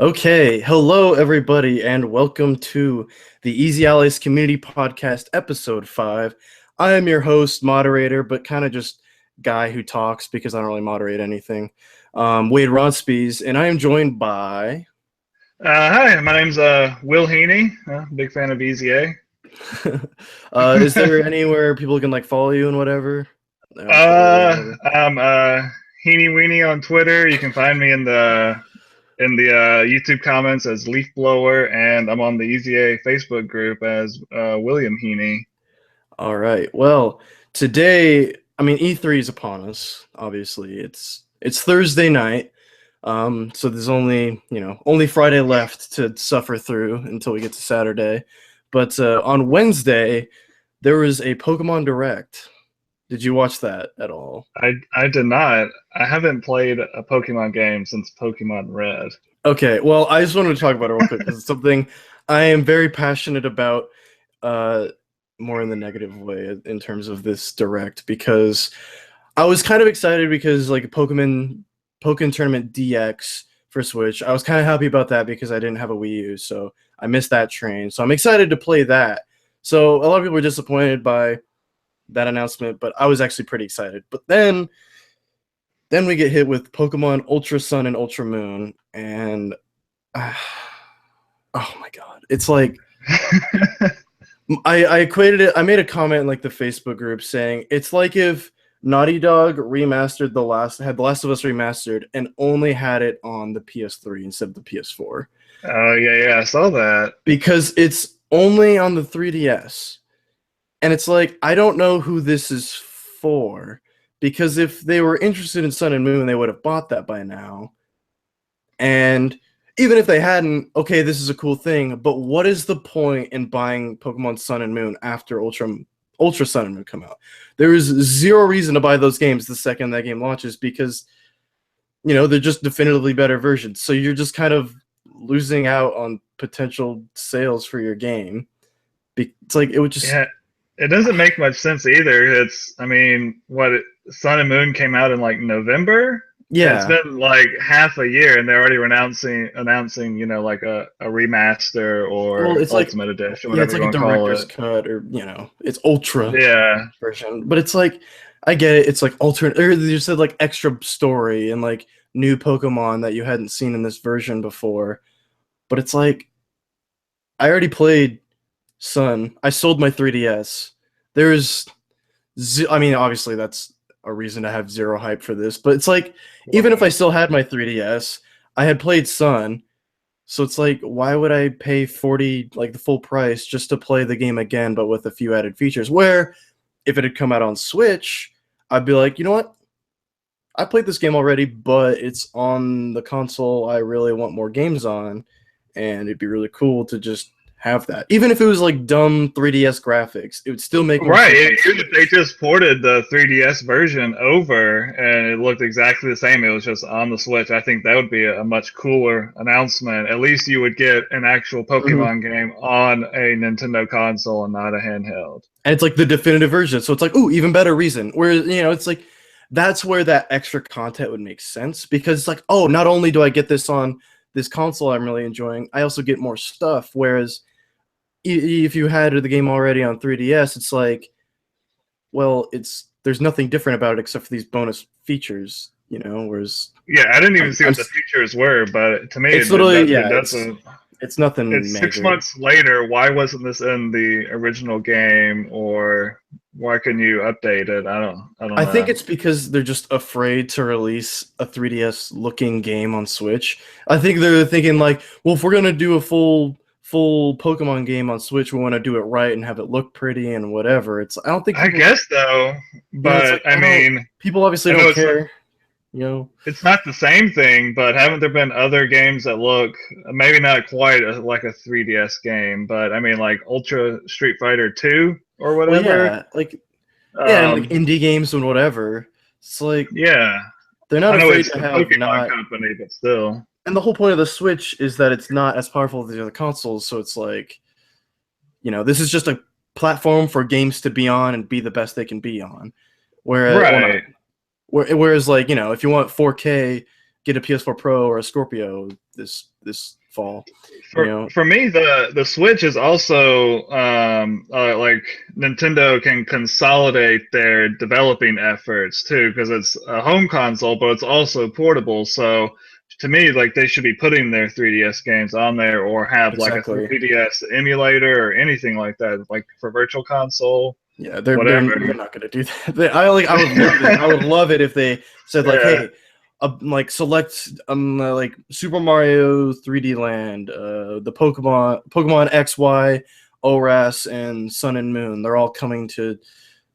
Okay, hello everybody, and welcome to the Easy Allies Community Podcast, Episode 5. I am your host, moderator, but kind of just guy who talks because I don't really moderate anything, Wade Ronspies, and I am joined by... Hi, my name's Will Heaney. Big fan of Easy A. Is there anywhere people can follow you and whatever? On Twitter or whatever? I'm Heaney Weenie on Twitter. You can find me in the YouTube comments as Leaf Blower, and I'm on the Easy A Facebook group as William Heaney. All right. Well, today, E3 is upon us. Obviously, it's Thursday night. So there's only Friday left to suffer through until we get to Saturday. But on Wednesday, there was a Pokemon Direct. Did you watch that at all? I did not. I haven't played a Pokemon game since Pokemon Red. Okay, well, I just wanted to talk about it real quick because it's something I am very passionate about, more in the negative way in terms of this Direct, because I was kind of excited because Pokemon Tournament DX for Switch, I was kind of happy about that because I didn't have a Wii U, so I missed that train. So I'm excited to play that. So a lot of people were disappointed by that announcement, but I was actually pretty excited. But then we get hit with Pokemon Ultra Sun and Ultra Moon, and oh my god, it's like I equated it. I made a comment in the Facebook group saying it's like if Naughty Dog remastered had The Last of Us remastered and only had it on the PS3 instead of the PS4. Oh yeah, I saw that. Because it's only on the 3DS. And it's like, I don't know who this is for. Because if they were interested in Sun and Moon, they would have bought that by now. And even if they hadn't, okay, this is a cool thing, but what is the point in buying Pokemon Sun and Moon after Ultra Sun and Moon come out? There is zero reason to buy those games the second that game launches because, they're just definitively better versions. So you're just kind of losing out on potential sales for your game. It's like, it would just... Yeah, it doesn't make much sense either. Sun and Moon came out in November? Yeah. It's been half a year and they're already announcing, a remaster or Ultimate Edition, whatever it's you a want to call director's it. cut or, it's Ultra version. But it's like, I get it. It's alternate, or they just said extra story and new Pokemon that you hadn't seen in this version before. But it's like, I already played Sun. I sold my 3DS. Obviously that's a reason to have zero hype for this, but it's like, even if I still had my 3DS, I had played Sun, so it's like, why would I pay $40, the full price, just to play the game again, but with a few added features? Where, if it had come out on Switch, I'd be like, you know what? I played this game already, but it's on the console I really want more games on, and it'd be really cool to just have that. Even if it was dumb 3DS graphics, it would still make more sense. Right. Even if they just ported the 3DS version over and it looked exactly the same, it was just on the Switch, I think that would be a much cooler announcement. At least you would get an actual Pokemon game on a Nintendo console and not a handheld. And it's the definitive version, so it's ooh, even better reason. Whereas, it's that's where that extra content would make sense, because it's oh, not only do I get this on this console I'm really enjoying, I also get more stuff. Whereas if you had the game already on 3DS, it's well, there's nothing different about it except for these bonus features, whereas... Yeah, I didn't even see what the features were, but to me, it's literally, it's nothing It's major. 6 months later, why wasn't this in the original game, or why couldn't you update it? I don't know. I think it's because they're just afraid to release a 3DS looking game on Switch. I think they're thinking well, if we're gonna do a full Pokemon game on Switch, we want to do it right and have it look pretty and whatever. I don't think I guess though, but people obviously don't care. It's not the same thing, but haven't there been other games that look maybe not quite like a 3DS game, but Ultra Street Fighter 2 or whatever? Well, yeah, indie games and whatever. It's they're not afraid to have Pokemon company, but still. And the whole point of the Switch is that it's not as powerful as the other consoles, so it's this is just a platform for games to be on and be the best they can be on. Whereas, if you want 4K get a PS4 Pro or a Scorpio this fall. For me, the Switch is also like Nintendo can consolidate their developing efforts too, because it's a home console, but it's also portable. So to me, like they should be putting their 3DS games on there, or have like a 3DS emulator or anything like that, like for Virtual Console. Yeah, they're not going to do that. I would love it. I would love it if they said like, hey, like select like Super Mario 3D Land, the Pokemon XY, ORAS, and Sun and Moon. They're all coming to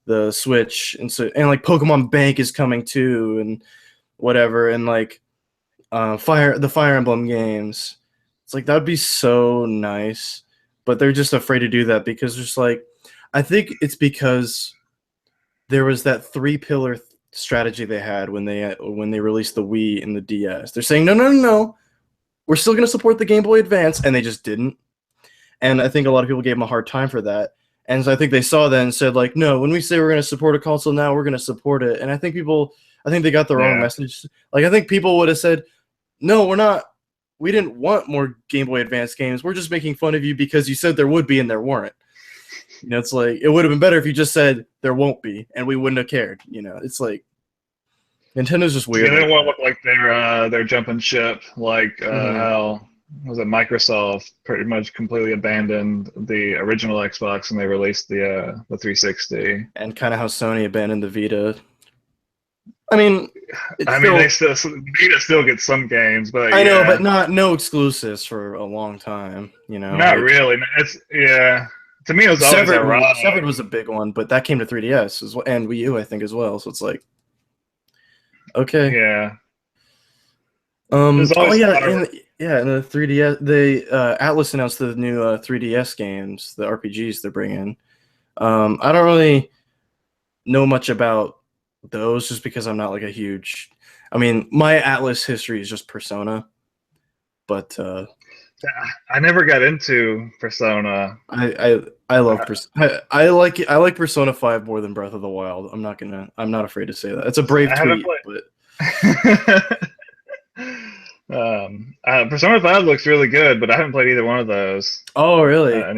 the Switch, and like Pokemon Bank is coming too, and whatever, and like the Fire Emblem games. It's like that would be so nice, but they're just afraid to do that because just like I think it's because there was that 3-pillar strategy they had when they released the Wii and the DS. They're saying no, we're still going to support the Game Boy Advance, and they just didn't. And I think a lot of people gave them a hard time for that. And so I think they saw that and said like, no, when we say we're going to support a console now, we're going to support it. And I think they got the wrong message. Like I think people would have said, no, we're not. We didn't want more Game Boy Advance games. We're just making fun of you because you said there would be and there weren't. It's like it would have been better if you just said there won't be, and we wouldn't have cared. It's like Nintendo's just weird. Yeah, they don't want to look like they're jumping ship, like how was it Microsoft pretty much completely abandoned the original Xbox and they released the 360, and kind of how Sony abandoned the Vita. I mean, Vita still gets some games, but I know, but no exclusives for a long time. Not really. It's To me, it was always ironic. Severed was a big one, but that came to 3DS and Wii U, I think, as well. So it's like, okay, yeah. And the 3DS, the Atlas announced the new 3DS games, the RPGs they're bringing. I don't really know much about those, just because I'm not like a huge. I mean, my Atlas history is just Persona, but. I never got into Persona. I love Persona. I like Persona 5 more than Breath of the Wild. I'm not afraid to say that. It's a brave tweet, but Persona 5 looks really good, but I haven't played either one of those. Oh, really? I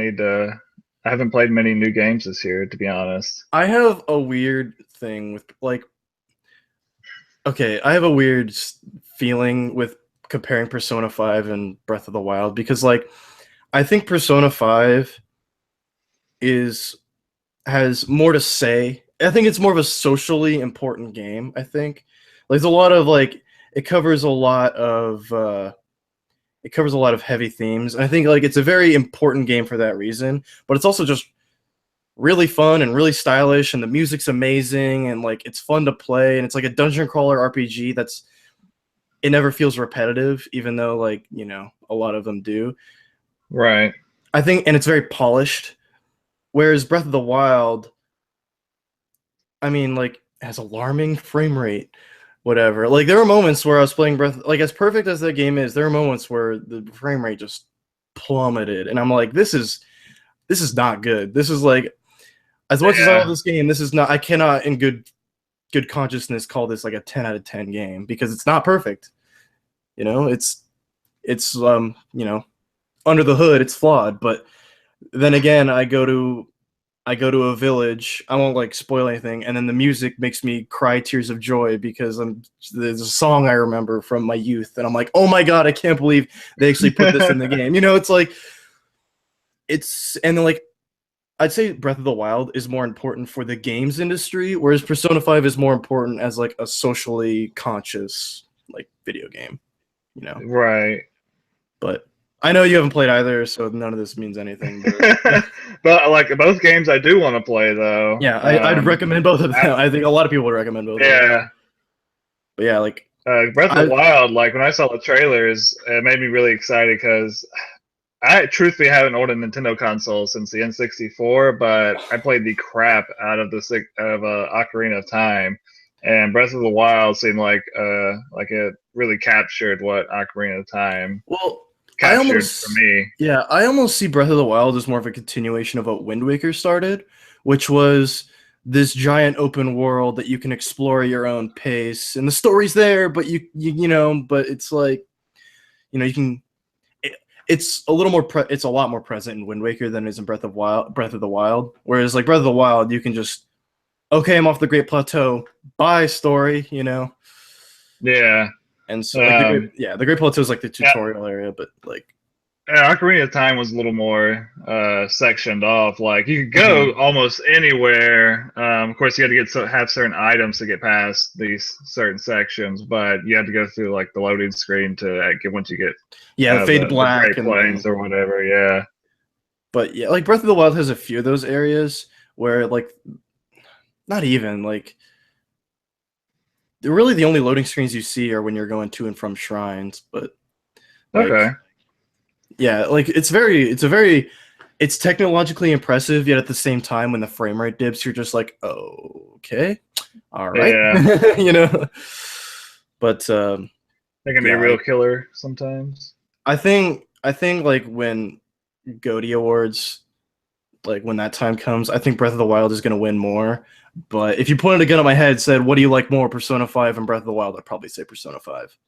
haven't played many new games this year, to be honest. I have a weird thing with I have a weird feeling with comparing Persona 5 and Breath of the Wild, because I think Persona 5 has more to say. I think it's more of a socially important game. I think there's a lot of it covers a lot of heavy themes. And I think it's a very important game for that reason, but it's also just really fun and really stylish, and the music's amazing, and it's fun to play, and it's like a dungeon crawler RPG it never feels repetitive, even though a lot of them do. Right. I think, and it's very polished. Whereas Breath of the Wild, I mean, has alarming frame rate, whatever. There were moments where I was playing Breath, as perfect as that game is, there are moments where the frame rate just plummeted, and I'm like, this is not good. This is as much as I love this game, this is not. I cannot, in good consciousness, call this a 10 out of 10 game, because it's not perfect. It's under the hood, it's flawed. But then again, I go to a village. I won't spoil anything, and then the music makes me cry tears of joy, because there's a song I remember from my youth, and I'm like, oh my god, I can't believe they actually put this in the game. I'd say Breath of the Wild is more important for the games industry, whereas Persona 5 is more important as a socially conscious video game, Right. But I know you haven't played either, so none of this means anything. But both games I do want to play, though. Yeah, I'd recommend both of them. I think a lot of people would recommend both of them. Yeah. But yeah, Breath of the Wild, when I saw the trailers, it made me really excited, because I truthfully haven't owned a Nintendo console since the N64, but I played the crap out of Ocarina of Time, and Breath of the Wild seemed like it really captured what Ocarina of Time captured for me. Yeah, I almost see Breath of the Wild as more of a continuation of what Wind Waker started, which was this giant open world that you can explore at your own pace, and the story's there, but you know, but it's like, you know, you can. It's a little more. It's a lot more present in Wind Waker than it is in Breath of the Wild. Whereas like Breath of the Wild, you can just, okay, I'm off the Great Plateau. Bye, story. You know. Yeah. And so like the Great Plateau is like the tutorial area, but like. Yeah, Ocarina of Time was a little more sectioned off. Like you could go almost anywhere. Of course, you had to have certain items to get past these certain sections, but you had to go through like the loading screen to get once you get fade to black, the Great Plains or whatever. Yeah, but yeah, like Breath of the Wild has a few of those areas where like not even like really the only loading screens you see are when you're going to and from shrines, but like, okay. Yeah, like it's technologically impressive, yet at the same time, when the frame rate dips, you're just like, oh, okay, all right, Yeah. you know. But they can be a real killer sometimes. I think like when GOTY Awards, like when that time comes, I think Breath of the Wild is going to win more. But if you pointed a gun at my head and said, what do you like more, Persona 5 and Breath of the Wild, I'd probably say Persona 5.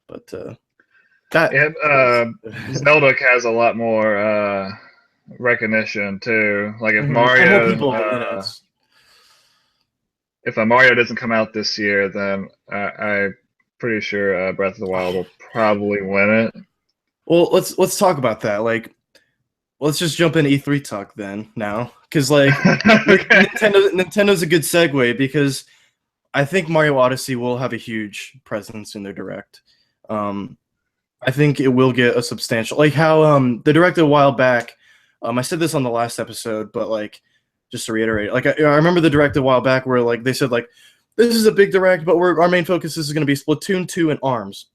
But Zelda has a lot more recognition too. Like if Mario, if a Mario doesn't come out this year, then I'm pretty sure Breath of the Wild will probably win it. Well, let's talk about that. Like, let's just jump into E3 talk then now, because like Nintendo's a good segue, because I think Mario Odyssey will have a huge presence in their direct. I think it will get a substantial, like how the direct a while back. I said this on the last episode, but like just to reiterate, like I remember the direct a while back where like they said like this is a big direct, but our main focus is going to be Splatoon 2 and ARMS,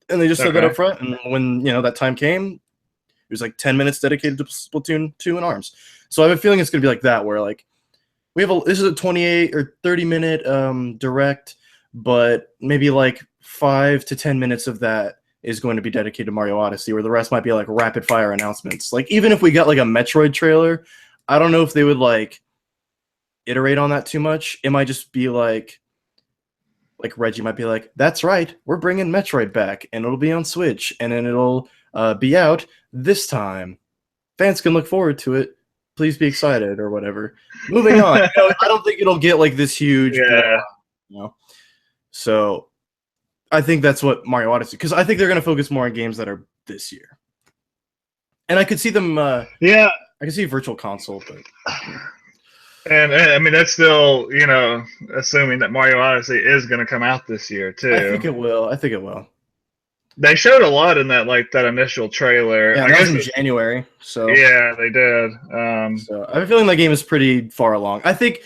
and they just said that up front. And when that time came, it was like 10 minutes dedicated to Splatoon 2 and ARMS. So I have a feeling it's going to be like that, where like this is a 28 or 30-minute direct, but maybe like 5 to 10 minutes of that is going to be dedicated to Mario Odyssey, where the rest might be like rapid fire announcements. Like even if we got like a Metroid trailer, I don't know if they would like iterate on that too much. It might just be like Reggie might be like, that's right, we're bringing Metroid back, and it'll be on Switch, and then it'll be out this time. Fans can look forward to it. Please be excited, or whatever. Moving on. I don't think it'll get like this huge. Yeah. So I think that's what Mario Odyssey, because I think they're going to focus more on games that are this year. And I could see them. I could see Virtual Console, but. And I mean, that's still, assuming that Mario Odyssey is going to come out this year too. I think it will. They showed a lot in that initial trailer. Yeah, that was in January. So yeah, they did. So I have a feeling that game is pretty far along. I think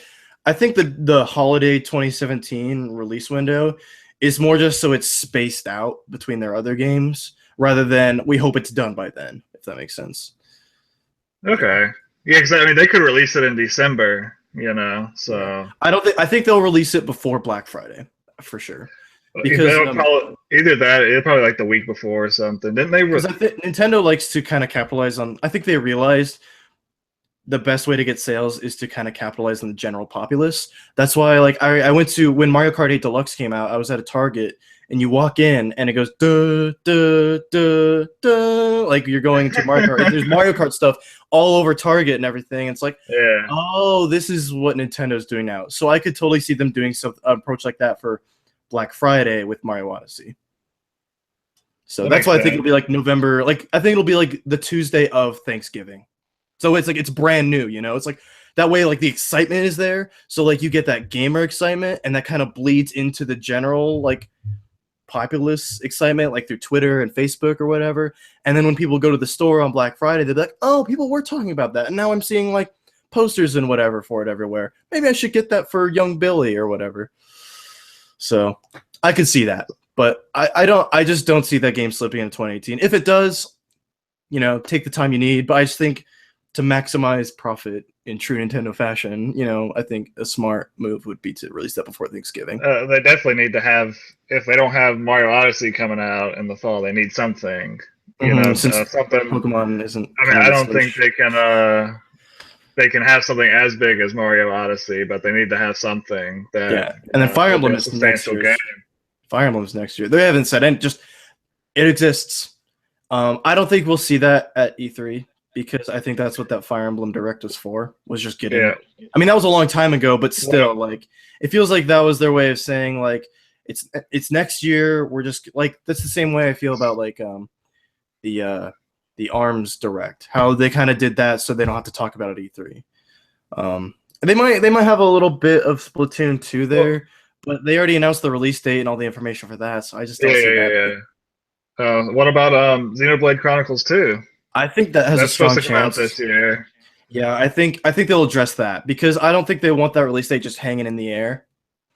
the holiday 2017 release window is more just so it's spaced out between their other games, rather than we hope it's done by then, if that makes sense. Okay. Yeah, because I mean they could release it in December, so I think they'll release it before Black Friday for sure. Because either that, probably like the week before or something. Didn't they? Because Nintendo likes to kind of capitalize on. I think they realized the best way to get sales is to kind of capitalize on the general populace. That's why, like, I went to, when Mario Kart 8 Deluxe came out, I was at a Target, and you walk in, and it goes duh duh duh duh, like you're going to Mario Kart. There's Mario Kart stuff all over Target and everything. It's like, oh, this is what Nintendo's doing now. So I could totally see them doing some approach like that for Black Friday with Mario Odyssey. So that's why I think it'll be like November. Like I think it'll be like the Tuesday of Thanksgiving. So it's like it's brand new, It's like that way, like the excitement is there. So like you get that gamer excitement, and that kind of bleeds into the general like populace excitement, like through Twitter and Facebook or whatever. And then when people go to the store on Black Friday, they're like, "Oh, people were talking about that, and now I'm seeing like posters and whatever for it everywhere. Maybe I should get that for young Billy or whatever." So I could see that, but I just don't see that game slipping in 2018. If it does, take the time you need. But I just think to maximize profit in true Nintendo fashion, I think a smart move would be to release that before Thanksgiving. They definitely need to have, if they don't have Mario Odyssey coming out in the fall, they need something. Since something. Pokemon isn't. I mean, I don't think they can. they can have something as big as Mario Odyssey, but they need to have something that Yeah, and then Fire will be Emblem a is next substantial year. game. Fire Emblem's next year. They haven't said any. Just it exists. I don't think we'll see that at E3 because I think that's what that Fire Emblem Direct was for. Was just getting. Yeah. I mean, that was a long time ago, but still, like, it feels like that was their way of saying like it's next year. We're just like that's the same way I feel about like the Arms Direct. How they kind of did that so they don't have to talk about it at E3. They might have a little bit of Splatoon 2 there, but they already announced the release date and all the information for that, so I just don't see that. What about Xenoblade Chronicles 2? I think that has a That's supposed strong to come out chance this year. Yeah, I think they'll address that because I don't think they want that release date just hanging in the air.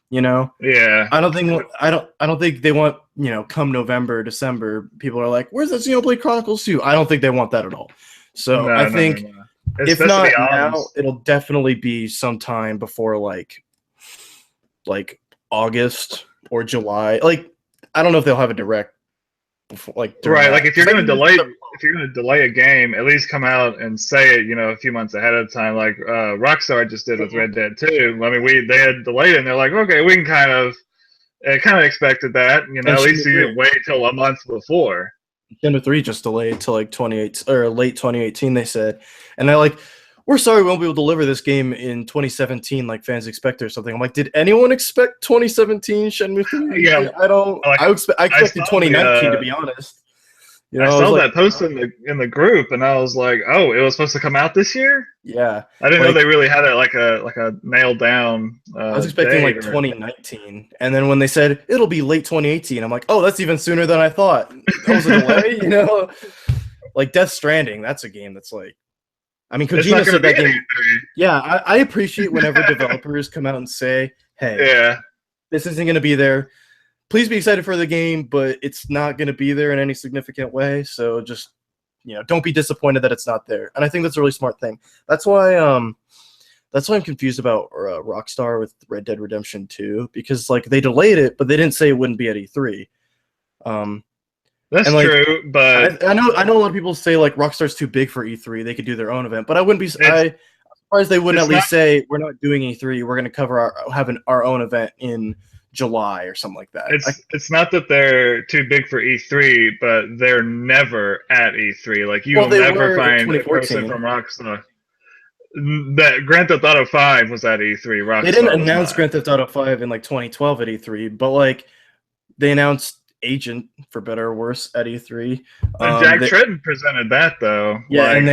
You know, Yeah. I don't think they want, come November, December, people are like, "Where's that Xenoblade Chronicles 2?" I don't think they want that at all. So I think if not now, it'll definitely be sometime before like August or July. Like I don't know if they'll have a direct before, like right. that. Like if you're gonna delay a game, at least come out and say it, a few months ahead of time. Like Rockstar just did with Red Dead 2. I mean, they had delayed it, and they're like, okay, we can kind of expected that. At least you didn't wait till a month before. Nintendo 3 just delayed till like 2018 or late 2018, they said, and they're like, "We're sorry, we won't be able to deliver this game in 2017 like fans expect or something." I'm like, did anyone expect 2017 Shenmue 3? Yeah, I expected 2019 to be honest. I saw that post in the group, and I was like, "Oh, it was supposed to come out this year." Yeah, I didn't know they really had it like a nailed down. I was expecting like 2019, and then when they said it'll be late 2018, I'm like, "Oh, that's even sooner than I thought." That was a delay, Like Death Stranding, that's a game that's like, I mean, Kojima said that game. Yeah, I appreciate whenever developers come out and say, "Hey, this isn't going to be there. Please be excited for the game, but it's not going to be there in any significant way. So just, don't be disappointed that it's not there." And I think that's a really smart thing. That's why I'm confused about Rockstar with Red Dead Redemption 2 because like they delayed it, but they didn't say it wouldn't be at E3. That's true, but I know a lot of people say like Rockstar's too big for E3. They could do their own event, but I wouldn't be. I'm surprised they wouldn't at least say we're not doing E3. We're going to cover having our own event in July or something like that. It's not that they're too big for E3, but they're never at E3. Like you will never find a person from Rockstar. That Grand Theft Auto 5 was at E3. Rockstar they didn't announce Grand Theft Auto 5 in like 2012 at E3, but like they announced Agent, for better or worse, at E3. Jack Tretton presented that though. Yeah, like,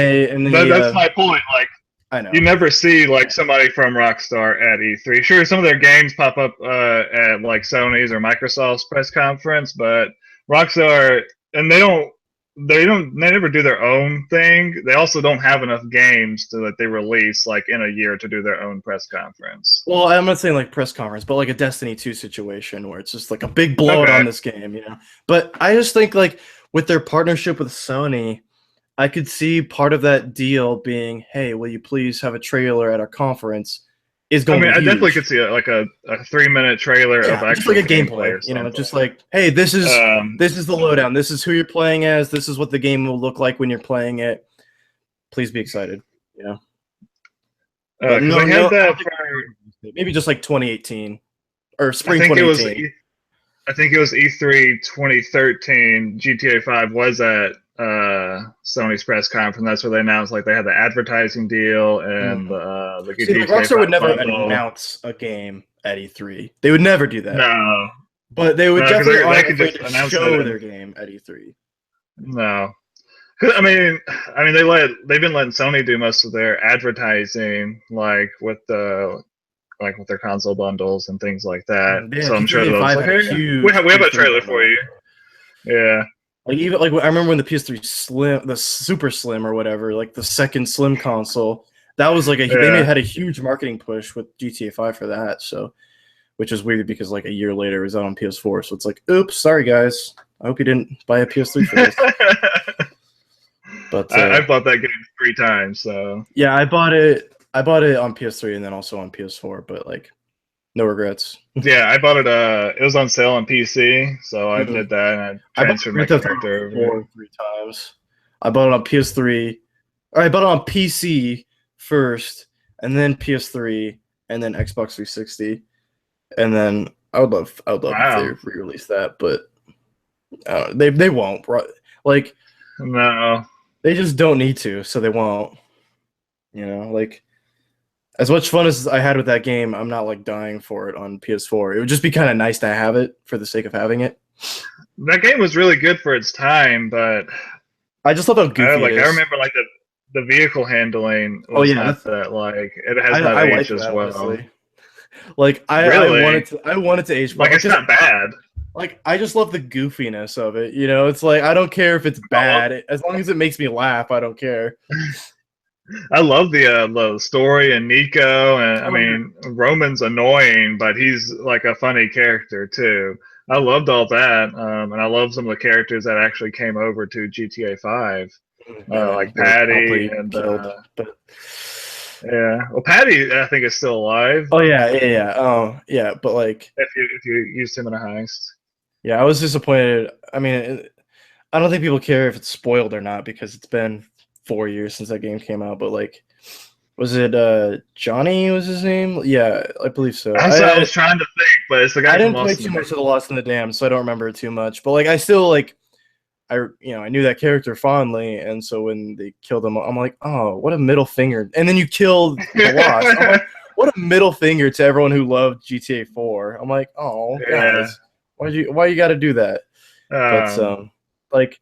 that's my point. Like, I know you never see like somebody from Rockstar at E3. Sure, some of their games pop up at like Sony's or Microsoft's press conference, but Rockstar, and they never do their own thing. They also don't have enough games that they release like in a year to do their own press conference. Well, I'm not saying like press conference, but like a Destiny 2 situation where it's just like a big blowout on this game, But I just think like with their partnership with Sony, I could see part of that deal being, "Hey, will you please have a trailer at our conference?" Is going to be huge. I definitely could see a 3-minute trailer of actually just like a gameplay, just like, "Hey, this is the lowdown. This is who you're playing as. This is what the game will look like when you're playing it. Please be excited." They had that maybe just like 2018 or spring 2018. I think it was E3 2013. GTA 5 was at Sony's press conference. That's where they announced like they had the advertising deal and the GTA Rockstar would never announce a game at E3. They would never do that. No, but they would definitely just show their game at E3. No, I mean they've been letting Sony do most of their advertising, like with their console bundles and things like that. Yeah, so I'm sure we have a trailer for you. Yeah. Like even like I remember when the PS3 Slim, the Super Slim or whatever, like the second Slim console, that was like they had a huge marketing push with GTA 5 for that. So, which is weird because like a year later it was out on PS4. So it's like, oops, sorry guys. I hope you didn't buy a PS3 for this. But I bought that game 3 times. So yeah, I bought it on PS3 and then also on PS4. But like, no regrets. Yeah, I bought it. It was on sale on PC, so I did that and I transferred my character over 3 times. I bought it on PS3, or I bought it on PC first, and then PS3, and then Xbox 360, and then I would love if they Wow. re-release that, but they won't. Like No. they just don't need to, so they won't. You know, like as much fun as I had with that game, I'm not like dying for it on PS4. It would just be kind of nice to have it for the sake of having it. That game was really good for its time, but I just love how goofy it I is. remember like the vehicle handling Oh was yeah, not that like it has not I like aged as that well. honestly. Like Really? I wanted to age Like well it's because not bad. like I just love the goofiness of it. You know, it's like I don't care if it's I bad as long as it makes me laugh. I don't care. love the story and Nico, and I Oh yeah. mean Roman's annoying, but he's like a funny character too. I loved all that, and I love some of the characters that actually came over to GTA 5, And then like were Patty promptly and killed. But yeah. Well, Patty I think is still alive oh yeah. Oh yeah. But like if you used him in a heist. yeah, I was disappointed. I mean, I don't think people care if it's spoiled or not because it's been 4 years since that game came out. But like, was it Johnny was his name? Yeah, I believe so. That's what I was trying to think, but it's the I guy from didn't play Lost in too the much Damned. of the Lost in the Dam, so I don't remember it too much. But like, I still like I knew that character fondly, and so when they killed him, I'm like, oh, what a middle finger! And then you killed the Lost. I'm like, what a middle finger to everyone who loved GTA 4. I'm like, oh Yeah. guys, why you got to do that? But Um, like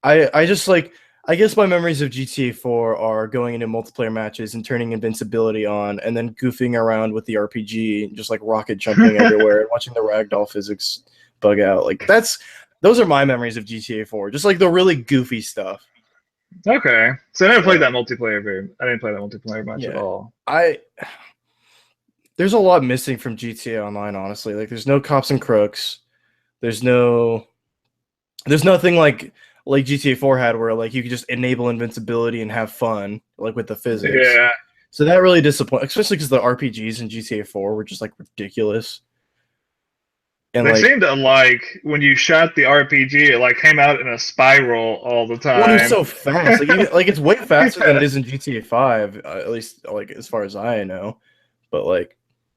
I just like I guess my memories of GTA 4 are going into multiplayer matches and turning invincibility on, and then goofing around with the RPG, and just like rocket jumping everywhere, and watching the ragdoll physics bug out. Like those are my memories of GTA 4. Just like the really goofy stuff. okay. So I never played So that multiplayer I didn't play that multiplayer much at yeah, all. I there's a lot missing from GTA Online. Honestly, like there's no cops and crooks. There's no there's nothing like GTA 4 had where like you could just enable invincibility and have fun like with the physics. Yeah. So that really disappointed, especially because the RPGs in GTA 4 were just like ridiculous. And They like seemed to like when you shot the RPG, it like came out in a spiral all the one was time. so fast, like it's way faster than Yeah. it is in GTA 5, at least like as far as I know. But like,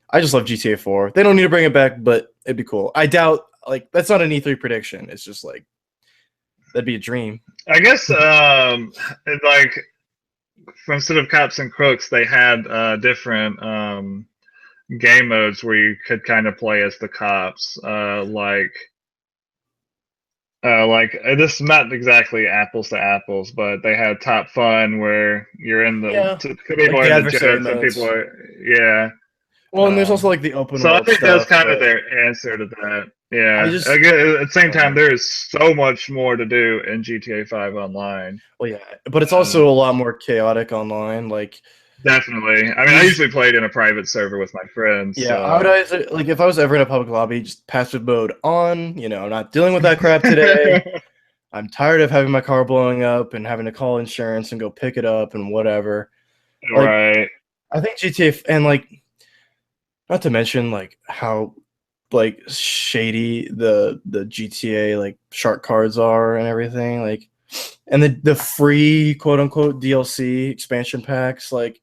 I just love GTA 4. They don't need to bring it back, but it'd be cool. I doubt like that's not an E3 prediction. It's just like that'd be a dream. I guess like instead of cops and crooks, they had different game modes where you could kind of play as the cops. This is not exactly apples to apples, but they had Top Fun where you're in the Yeah, people like are the in the adversary jets and people modes. are yeah. Well, and there's also like the open So I world think that's stuff, kind of but their answer to that. I Yeah. just Again, at the I same don't time, know. there is so much more to do in GTA 5 Online. Well, yeah, but it's Uh, also a lot more chaotic online. Like Definitely. I mean, I these, usually played in a private server with my friends, yeah, I would so. always like if I was ever in a public lobby, just passive mode on. You know, not dealing with that crap today. I'm tired of having my car blowing up and having to call insurance and go pick it up and whatever. Like Right. I think GTA and like not to mention like how like shady the GTA like shark cards are and everything like and the free quote unquote DLC expansion packs like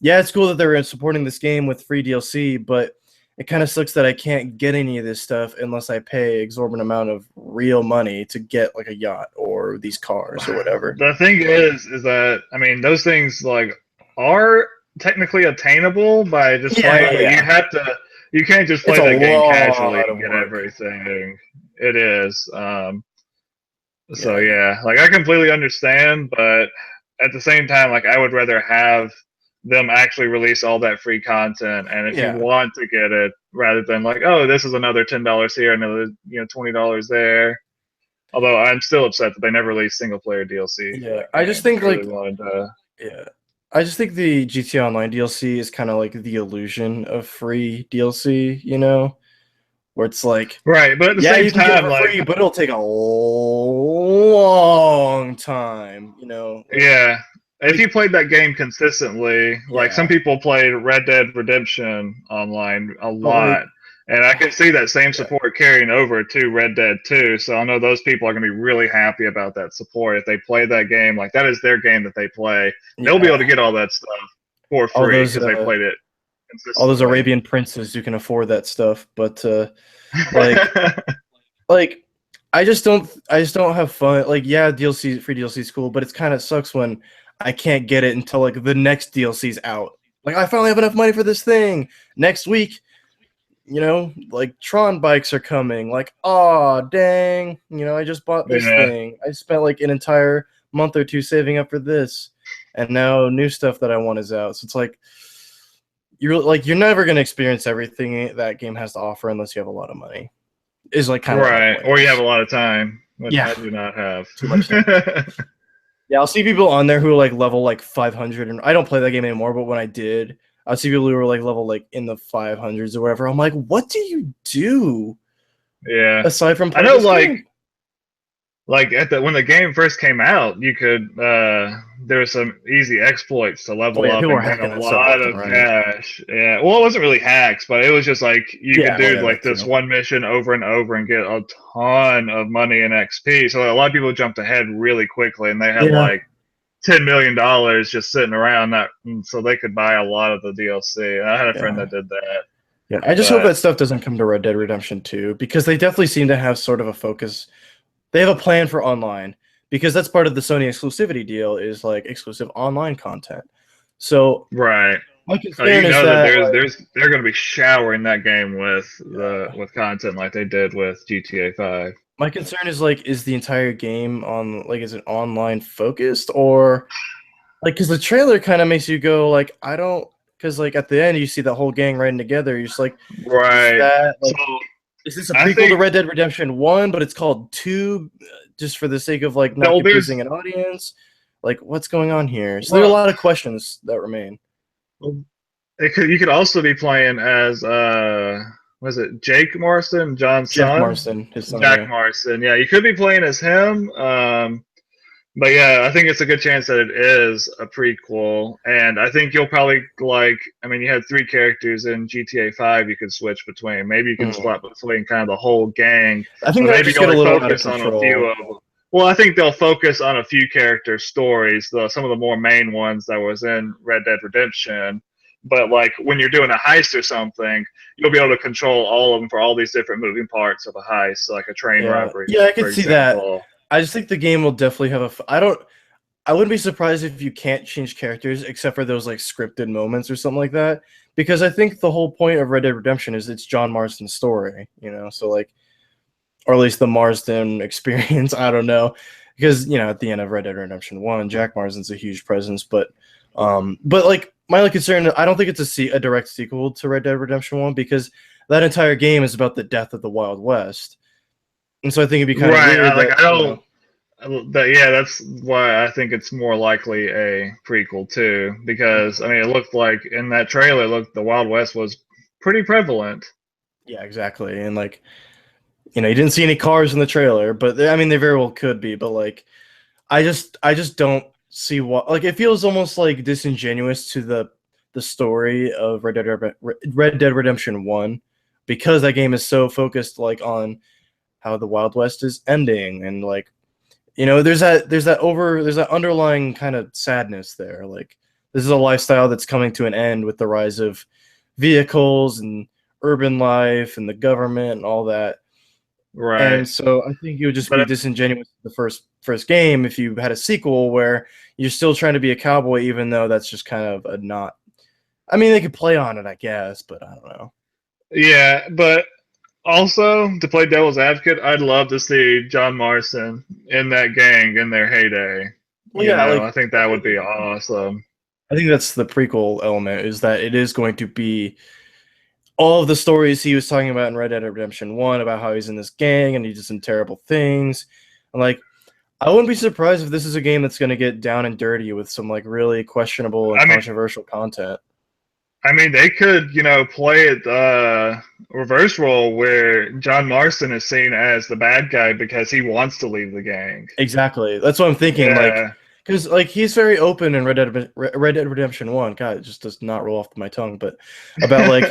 yeah it's cool that they're supporting this game with free DLC but it kind of sucks that I can't get any of this stuff unless I pay exorbitant amount of real money to get like a yacht or these cars or whatever. The thing is that, I mean, those things, like, are technically attainable by just playing, but Yeah. you can't just It's play a that game casually lot and of get work. everything. It is. So Yeah. yeah, like I completely understand, but at the same time, like I would rather have them actually release all that free content, and if you Yeah. want to get it, rather than like, oh, this is another $10 here, another $20 there. Although I'm still upset that they never released single player DLC for Yeah. that I just game. think I really like wanted to. yeah. I just think the GTA Online DLC is kind of like the illusion of free DLC, you know, where it's like, Right, but at the yeah, same you can get it time, for like, free, but it'll take a long time, you know, yeah, if like you played that game consistently, like some yeah, people played Red Dead Redemption online a but like lot, And I can see that same support carrying over to Red Dead 2. So I know those people are going to be really happy about that support. If they play that game, like that is their game that they play, they'll be able to Yeah, get all that stuff for all free those because they played it all those consistently. Arabian princes who can afford that stuff. But like like I just don't have fun. Like, yeah, DLC free DLC is cool, but it's kind of sucks when I can't get it until like the next DLC's out. Like, I finally have enough money for this thing. Next week, like Tron bikes are coming. Like, oh dang, I just bought this Yeah, thing. I spent like an entire month or two saving up for this, and now new stuff that I want is out. So it's like you're never gonna experience everything that game has to offer unless you have a lot of money. Is like kind of what my right. point Or you have is. a lot of time, which Yeah, I do not have. too much time. Yeah, I'll see people on there who are like level like 500, and I don't play that game anymore. But when I did, I'll see people who were like level like in the 500s or whatever. I'm like, what do you do Yeah. aside from I play know, this game? like at the when the game first came out, you could there were some easy exploits to Oh level yeah, up people are and gain hacking a that stuff lot left and of right. cash. Yeah, well, it wasn't really hacks, but it was just like you could Yeah, well, do yeah, like that this too. one mission over and over and get a ton of money and XP. So a lot of people jumped ahead really quickly, and they had Yeah, like $10 million just sitting around that, so they could buy a lot of the DLC. And I had a friend yeah, that did that, yeah. I just hope but that stuff doesn't come to Red Dead Redemption 2 because they definitely seem to have sort of a focus. They have a plan for online because that's part of the Sony exclusivity deal is like exclusive online content. So right. my You concern is know that that they're going to be showering that game yeah, with content like they did with GTA 5. my concern is like, is the entire game on like, is it online focused or like, because the trailer kind of makes you go like, I don't, because like at the end you see the whole gang riding together. You're just like, is Right. that So like, is this a I prequel to think Red Dead Redemption 1, but it's called 2 just for the sake of like not well, there's confusing an audience? Like, what's going on here? So there are a well, lot of questions that remain. you could also be playing as was it Jake Morrison, John's Jack son? Marston, his son, Jack yeah. Morrison. Yeah, you could be playing as him. But yeah, I think it's a good chance that it is a prequel, and I think you'll probably like. I mean, you had three characters in GTA 5 you could switch between. Maybe you can Mm. swap between kind of the whole gang, I think but that would maybe just you get a only little out of focus on a few control. of them. Well, I think they'll focus on a few character stories, some of the more main ones that was in Red Dead Redemption. But like when you're doing a heist or something, you'll be able to control all of them for all these different moving parts of a heist, so like a train Yeah, robbery, yeah, I for could see that. example. I just think the game will definitely have a. I don't. I wouldn't be surprised if you can't change characters except for those like scripted moments or something like that. Because I think the whole point of Red Dead Redemption is it's John Marston's story, So like, or at least the Marsden experience. I don't know, because at the end of Red Dead Redemption 1, Jack Marsden's a huge presence, but like my only concern, I don't think it's a direct sequel to Red Dead Redemption 1 because that entire game is about the death of the Wild West, and so I think it'd be kind of Right. weird Like that I don't. Yeah, that's why I think it's more likely a prequel too. Because I mean, it looked like in that trailer, looked the Wild West was pretty prevalent. yeah, exactly, and like you didn't see any cars in the trailer, but I mean they very well could be, but like I just don't see what like it feels almost like disingenuous to the story of Red Dead Redemption 1 because that game is so focused like on how the Wild West is ending and like there's that underlying kind of sadness there. Like this is a lifestyle that's coming to an end with the rise of vehicles and urban life and the government and all that. Right. And so I think it would just But be disingenuous the first game if you had a sequel where you're still trying to be a cowboy, even though that's just kind of a not. I mean, they could play on it, I guess, but I don't know. yeah, but also to play devil's advocate, I'd love to see John Marston in that gang in their heyday. Well, yeah, I like think that would be awesome. I think that's the prequel element is that it is going to be all of the stories he was talking about in Red Dead Redemption 1 about how he's in this gang and he did some terrible things. And like I wouldn't be surprised if this is a game that's going to get down and dirty with some like really questionable and I mean, controversial content. they could, play it reverse role where John Marston is seen as the bad guy because he wants to leave the gang. Exactly. That's what I'm thinking. Like, Yeah, because like he's very open in Red Dead Redemption 1. God, it just does not roll off my tongue. But about like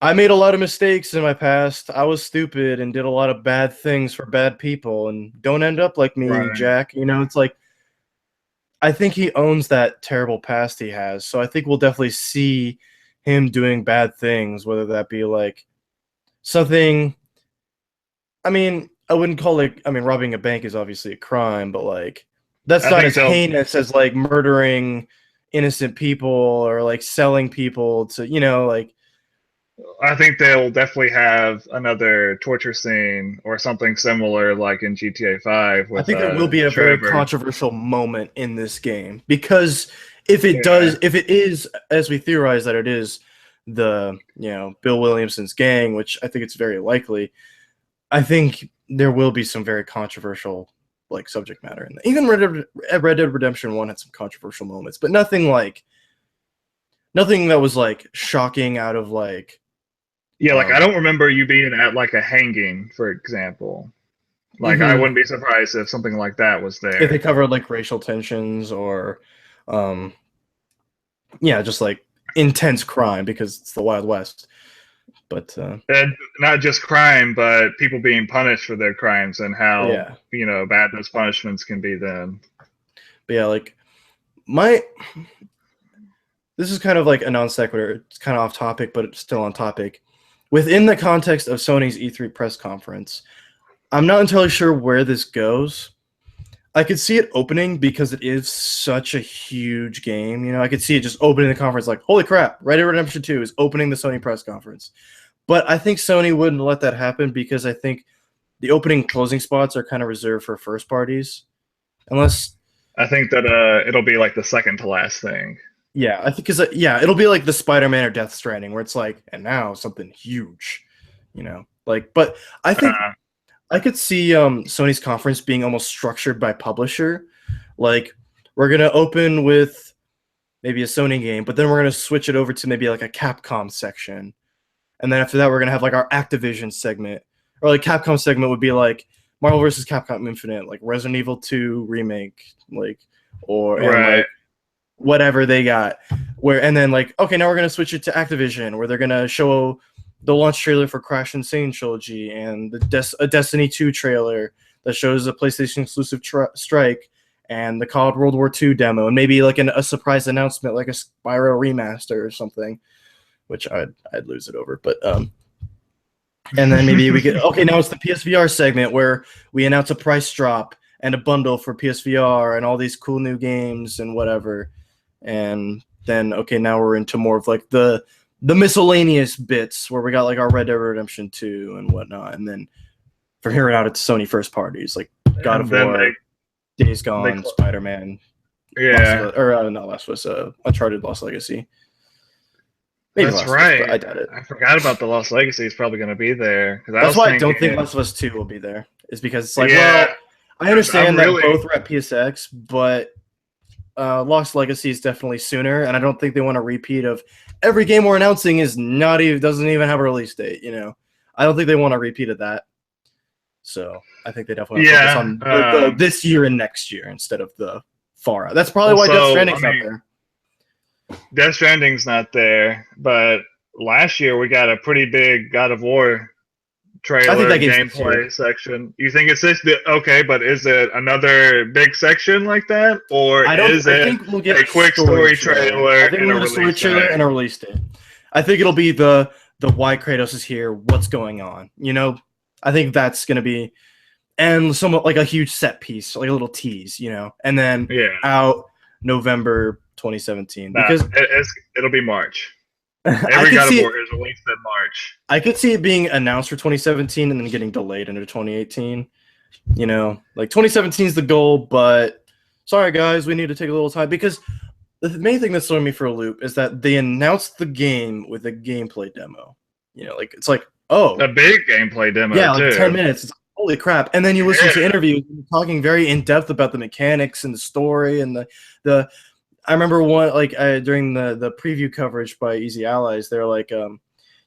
I made a lot of mistakes in my past. I was stupid and did a lot of bad things for bad people, and don't end up like me, Right. Jack. You know, it's like I think he owns that terrible past he has. So I think we'll definitely see him doing bad things, whether that be like something. I mean, I wouldn't call it. I mean, robbing a bank is obviously a crime, but like that's I not think as they'll. heinous as like murdering innocent people or like selling people to, like I think they'll definitely have another torture scene or something similar, like in GTA 5 I with think there will be a very Trevor. controversial moment in this game because if it Yeah, does, if it is as we theorize that it is the Bill Williamson's gang, which I think it's very likely, I think there will be some very controversial like subject matter in there. Even Red Dead Redemption 1 had some controversial moments, but nothing that was like shocking out of like yeah. Like I um don't remember you being at like a hanging, for example. Like I mhm. wouldn't be surprised if something like that was If they there. covered like racial tensions or um yeah, just like intense crime because it's the Wild West. But And not just crime, but people being punished for their crimes and how yeah, bad those punishments can be. Then but yeah, like my this is kind of like a non sequitur. It's kind of off topic, but it's still on topic. Within the context of Sony's E3 press conference, I'm not entirely sure where this goes. I could see it opening because it is such a huge game. I could see it just opening the conference like, holy crap, Red Dead Redemption 2 is opening the Sony press conference. But I think Sony wouldn't let that happen because I think the opening and closing spots are kind of reserved for first parties. Unless, I think that it'll be like the second to last thing. yeah, I think because it'll be like the Spider-Man or Death Stranding, where it's like, and now something huge, like. But I think Uh, I could see Sony's conference being almost structured by publisher. Like we're gonna open with maybe a Sony game, but then we're gonna switch it over to maybe like a Capcom section, and then after that we're gonna have like our Activision segment, or like Capcom segment would be like Marvel vs. Capcom Infinite, like Resident Evil 2 remake, like and right. like whatever they got. And then like okay, now we're gonna switch it to Activision, where they're gonna show the launch trailer for Crash Insane Trilogy and a Destiny 2 trailer that shows a PlayStation exclusive Strike and the COD World War II demo, and maybe like a surprise announcement like a Spyro remaster or something, which I'd lose it over. But and then maybe we get okay, now it's the PSVR segment where we announce a price drop and a bundle for PSVR and all these cool new games and whatever. And then okay, now we're into more of like the miscellaneous bits where we got like our Red Dead Redemption 2 and whatnot, and then from here on out it's Sony first parties like God And of then War, Days they Gone, Spider-Man, yeah, not Last of Us, Uncharted Lost Legacy. Maybe that's Last of Us, but right. I doubt it. I forgot about the Lost Legacy is probably going to be there because I That's was why I don't think thinking, Last of Us 2 will be there. Is because it's like, yeah, well, I I'm understand that really both are at PSX, but Lost Legacy is definitely sooner, and I don't think they want a repeat of every game we're announcing is not even doesn't even have a release date. I don't think they want a repeat of that. So I think they definitely want to focus yeah. on this year and next year instead of the far out. That's probably why Death Also, I Stranding's out mean, there. Death Stranding's not there, but last year we got a pretty big God of War I think trailer that game's this year. gameplay section. You think it's this? Okay, but is it another big section like that, or I don't. is I it think we'll get a a quick story story trailer. trailer I think and we'll a get a story release trailer date? and a release date. I think it'll be the why Kratos is here, what's going on. I think that's gonna be and somewhat like a huge set piece, like a little tease, and then Yeah, out November 2017 nah, because it'll be March. I Every could God of see War it. is released in March. I could see it being announced for 2017 and then getting delayed into 2018. Like 2017 is the goal, but sorry guys, we need to take a little time because the main thing that's throwing me for a loop is that they announced the game with a gameplay demo. Like it's like, A oh, big gameplay demo yeah, like 10 too. minutes. It's like, holy crap. And then you listen to Yeah, interviews talking very in depth about the mechanics and the story and the I remember one like during the preview coverage by Easy Allies, they're like,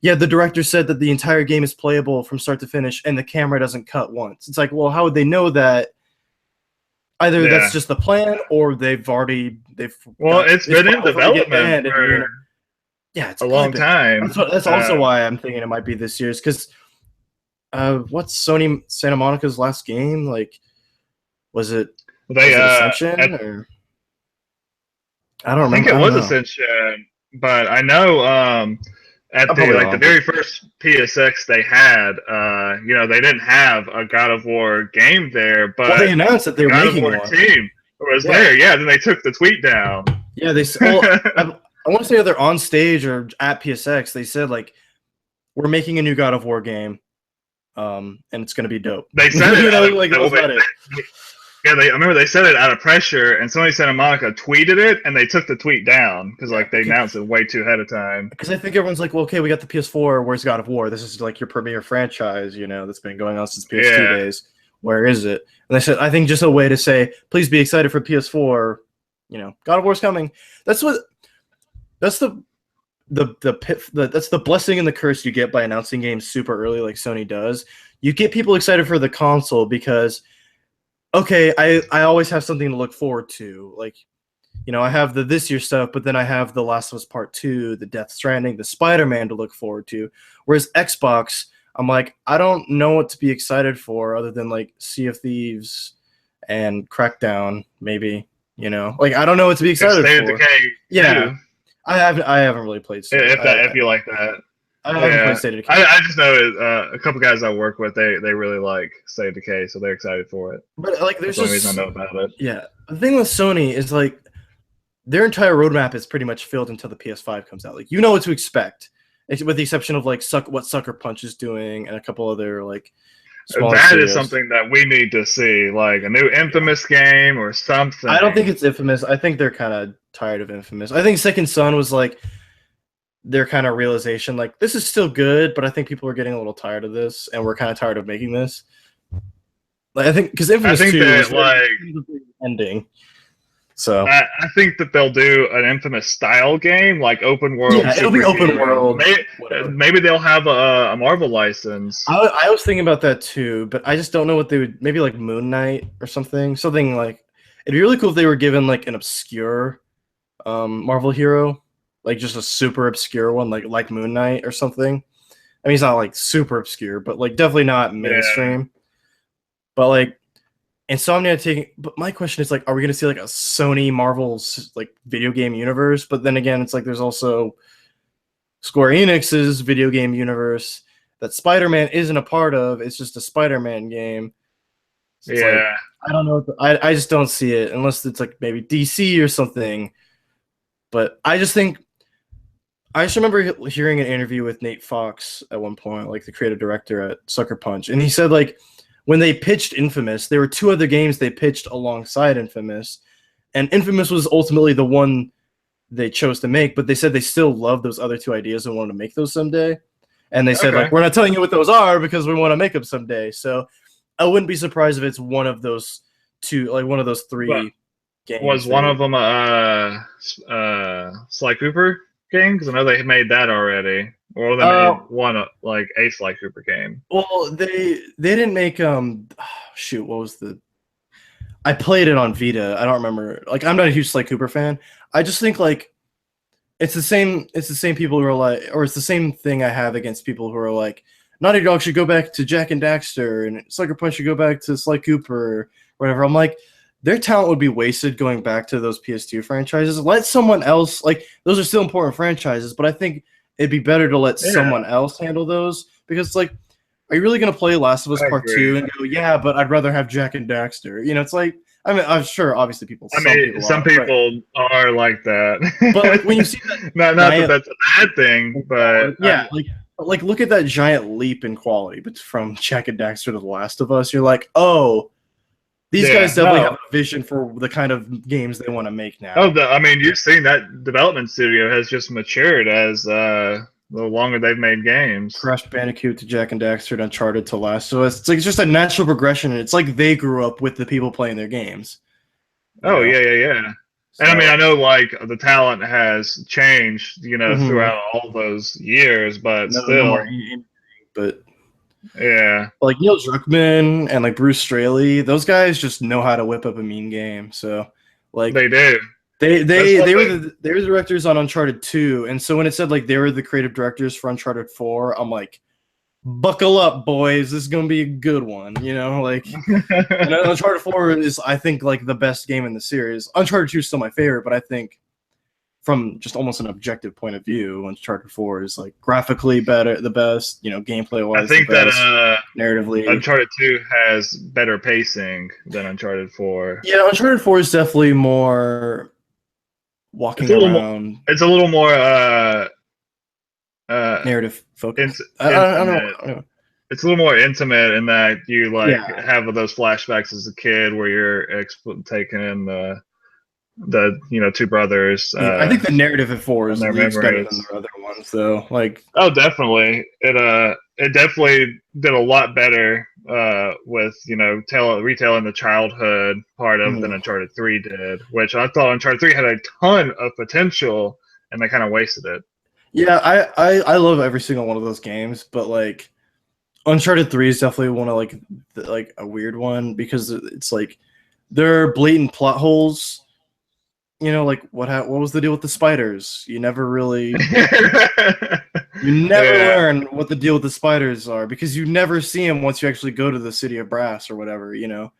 yeah, the director said that the entire game is playable from start to finish and the camera doesn't cut once. It's like, well, how would they know that? Either that's yeah. just the plan or they've Well, it's it's been in far over to get development banned and for Yeah, it's a long epic. time. That's also why I'm thinking it might be this year's, because what's Sony Santa Monica's last game? Like, was it They Ascension or I don't I think remember. it I don't was know. Ascension, but I know at I'm the probably the wrong, but very first PSX they had, they didn't have a God of War game there, well, but they announced that the they were God of making War one. team was Yeah, there. Yeah, then they took the tweet down. yeah. I want to say either on stage or at PSX. They said like we're making a new God of War game, and it's gonna be dope. They said it out of Like that was about it. yeah. I remember they said it out of pressure, and Sony Santa Monica tweeted it, and they took the tweet down because Yeah, like they announced it way too ahead of time. because I think everyone's like, well, okay, we got the PS4. Where's God of War? This is like your premier franchise, that's been going on since PS2 Yeah, days. Where is it? And they said, I think just a way to say, please be excited for PS4. God of War's coming. That's the that's the blessing and the curse you get by announcing games super early, like Sony does. You get people excited for the console because, okay, I always have something to look forward to. Like, I have the this year stuff, but then I have The Last of Us Part 2, the Death Stranding, the Spider-Man to look forward to. Whereas Xbox, I'm like, I don't know what to be excited for other than like Sea of Thieves and Crackdown, maybe. Like I don't know what to be excited State of for. Decay Yeah, too. I haven't really played State. If you like that. I haven't played Yeah, State of Decay. I just know a couple guys I work with. They really like State of Decay, so they're excited for it. But like, That's there's the only reason just I know about it. yeah. The thing with Sony is like their entire roadmap is pretty much filled until the PS5 comes out. Like you know what to expect, with the exception of like what Sucker Punch is doing and a couple other like smaller That studios. is something that we need to see, like a new Infamous game or something. I don't think it's Infamous. I think they're kind of tired of Infamous. I think Second Son was like their kind of realization, like this is still good, but I think people are getting a little tired of this, and we're kind of tired of making this. Like I think because Infamous 2 is like ending. So I think that they'll do an Infamous style game, like open world. Yeah, it'll be open world. Maybe they'll have a Marvel license. I was thinking about that too, but I just don't know what they would. Maybe like Moon Knight or something. Something like it'd be really cool if they were given like an obscure Marvel hero, like just a super obscure one, like Moon Knight or something. I mean, he's not like super obscure, but like definitely not mainstream. Yeah. But like Insomnia taking. But my question is like, are we going to see like a Sony Marvel's like video game universe? But then again, it's like there's also Square Enix's video game universe that Spider-Man isn't a part of. It's just a Spider-Man game. So yeah, like, I don't know. I just don't see it unless it's like maybe DC or something. But I just remember hearing an interview with Nate Fox at one point, like the creative director at Sucker Punch, and he said like when they pitched Infamous, there were two other games they pitched alongside Infamous, and Infamous was ultimately the one they chose to make, but they said they still love those other two ideas and want to make those someday. And they said, like, we're not telling you what those are because we want to make them someday. So I wouldn't be surprised if it's one of those two, like one of those three games. Was one of them a Sly Cooper game? Because I know they made that already. Or they made one, like, a Sly Cooper game. Well, they didn't make, what was the... I played it on Vita. I don't remember. Like, I'm not a huge Sly Cooper fan. I just think like it's the same people who are like, or it's the same thing I have against people who are like, Naughty Dog should go back to Jack and Daxter and Sucker Punch should go back to Sly Cooper or whatever. I'm like, their talent would be wasted going back to those PS2 franchises. Let someone else, like those are still important franchises, but I think it'd be better to let someone else handle those because it's like, are you really gonna play Last of Us Part 2 and go, yeah, but I'd rather have Jack and Daxter? It's like, I mean, I'm sure, obviously, some people are like that. But like when you see that, not that that's a bad thing, but yeah, like look at that giant leap in quality, but from Jack and Daxter to The Last of Us, you're like, oh, these guys definitely have a vision for the kind of games they want to make now. I mean, you've seen that development studio has just matured as the longer they've made games. Crash Bandicoot to Jack and Daxter to Uncharted to Last of Us. It's like it's just a natural progression, and it's like they grew up with the people playing their games. Yeah. So, and I mean, I know like the talent has changed, throughout all those years, but still. But yeah, like Neil Druckmann and like Bruce Straley, those guys just know how to whip up a mean game. So like they do. They were the directors on Uncharted 2, and so when it said like they were the creative directors for Uncharted 4, I'm like, buckle up, boys, this is gonna be a good one, you know, like. And Uncharted 4 is, I think, like the best game in the series. Uncharted 2 is still my favorite, but I think from just almost an objective point of view, Uncharted 4 is like graphically better, the best, you know, gameplay wise, I think the best, that narratively. Uncharted 2 has better pacing than Uncharted 4. Yeah, Uncharted 4 is definitely more walking around. It's a little more narrative focused. I don't know. It's a little more intimate in that you like have those flashbacks as a kid where you're taking in the two brothers. I think the narrative at 4 is leagues better than the other ones, though. Like, oh, definitely, it definitely did a lot better with retelling the childhood part of than Uncharted 3 did, which I thought Uncharted 3 had a ton of potential, and they kind of wasted it. Yeah, I love every single one of those games, but like Uncharted 3 is definitely one of like a weird one because it's like there are blatant plot holes. You know, like what was the deal with the spiders? You never really learn what the deal with the spiders are because you never see them once you actually go to the City of Brass or whatever, you know.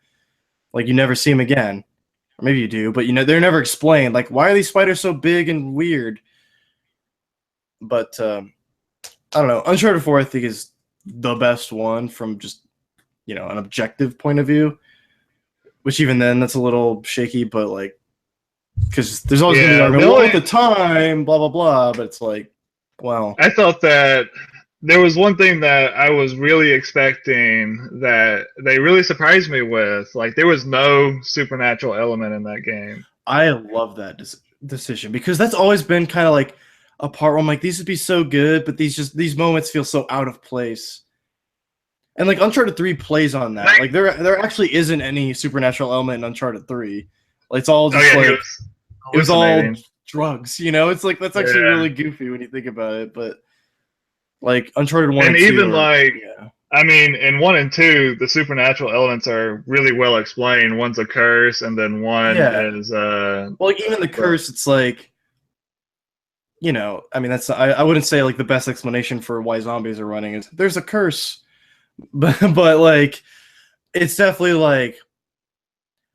Like you never see them again. Or maybe you do, but they're never explained. Like, why are these spiders so big and weird? But I don't know. Uncharted 4, I think, is the best one from just an objective point of view. Which even then, that's a little shaky. But like, because there's always going to be argument, at the time, blah blah blah. But it's like, well, I thought that there was one thing that I was really expecting that they really surprised me with. Like, there was no supernatural element in that game. I love that decision because that's always been kind of like a part where I'm like, these would be so good, but these moments feel so out of place. And like Uncharted 3 plays on that. Like there actually isn't any supernatural element in Uncharted 3. Like, it's all just it was all drugs, you know? It's like that's actually really goofy when you think about it, but like Uncharted 1 and 2 even I mean, in 1 and 2, the supernatural elements are really well explained. One's a curse, and then one is well, like even the curse, it's like, I mean, that's I wouldn't say like the best explanation for why zombies are running is there's a curse, but like it's definitely like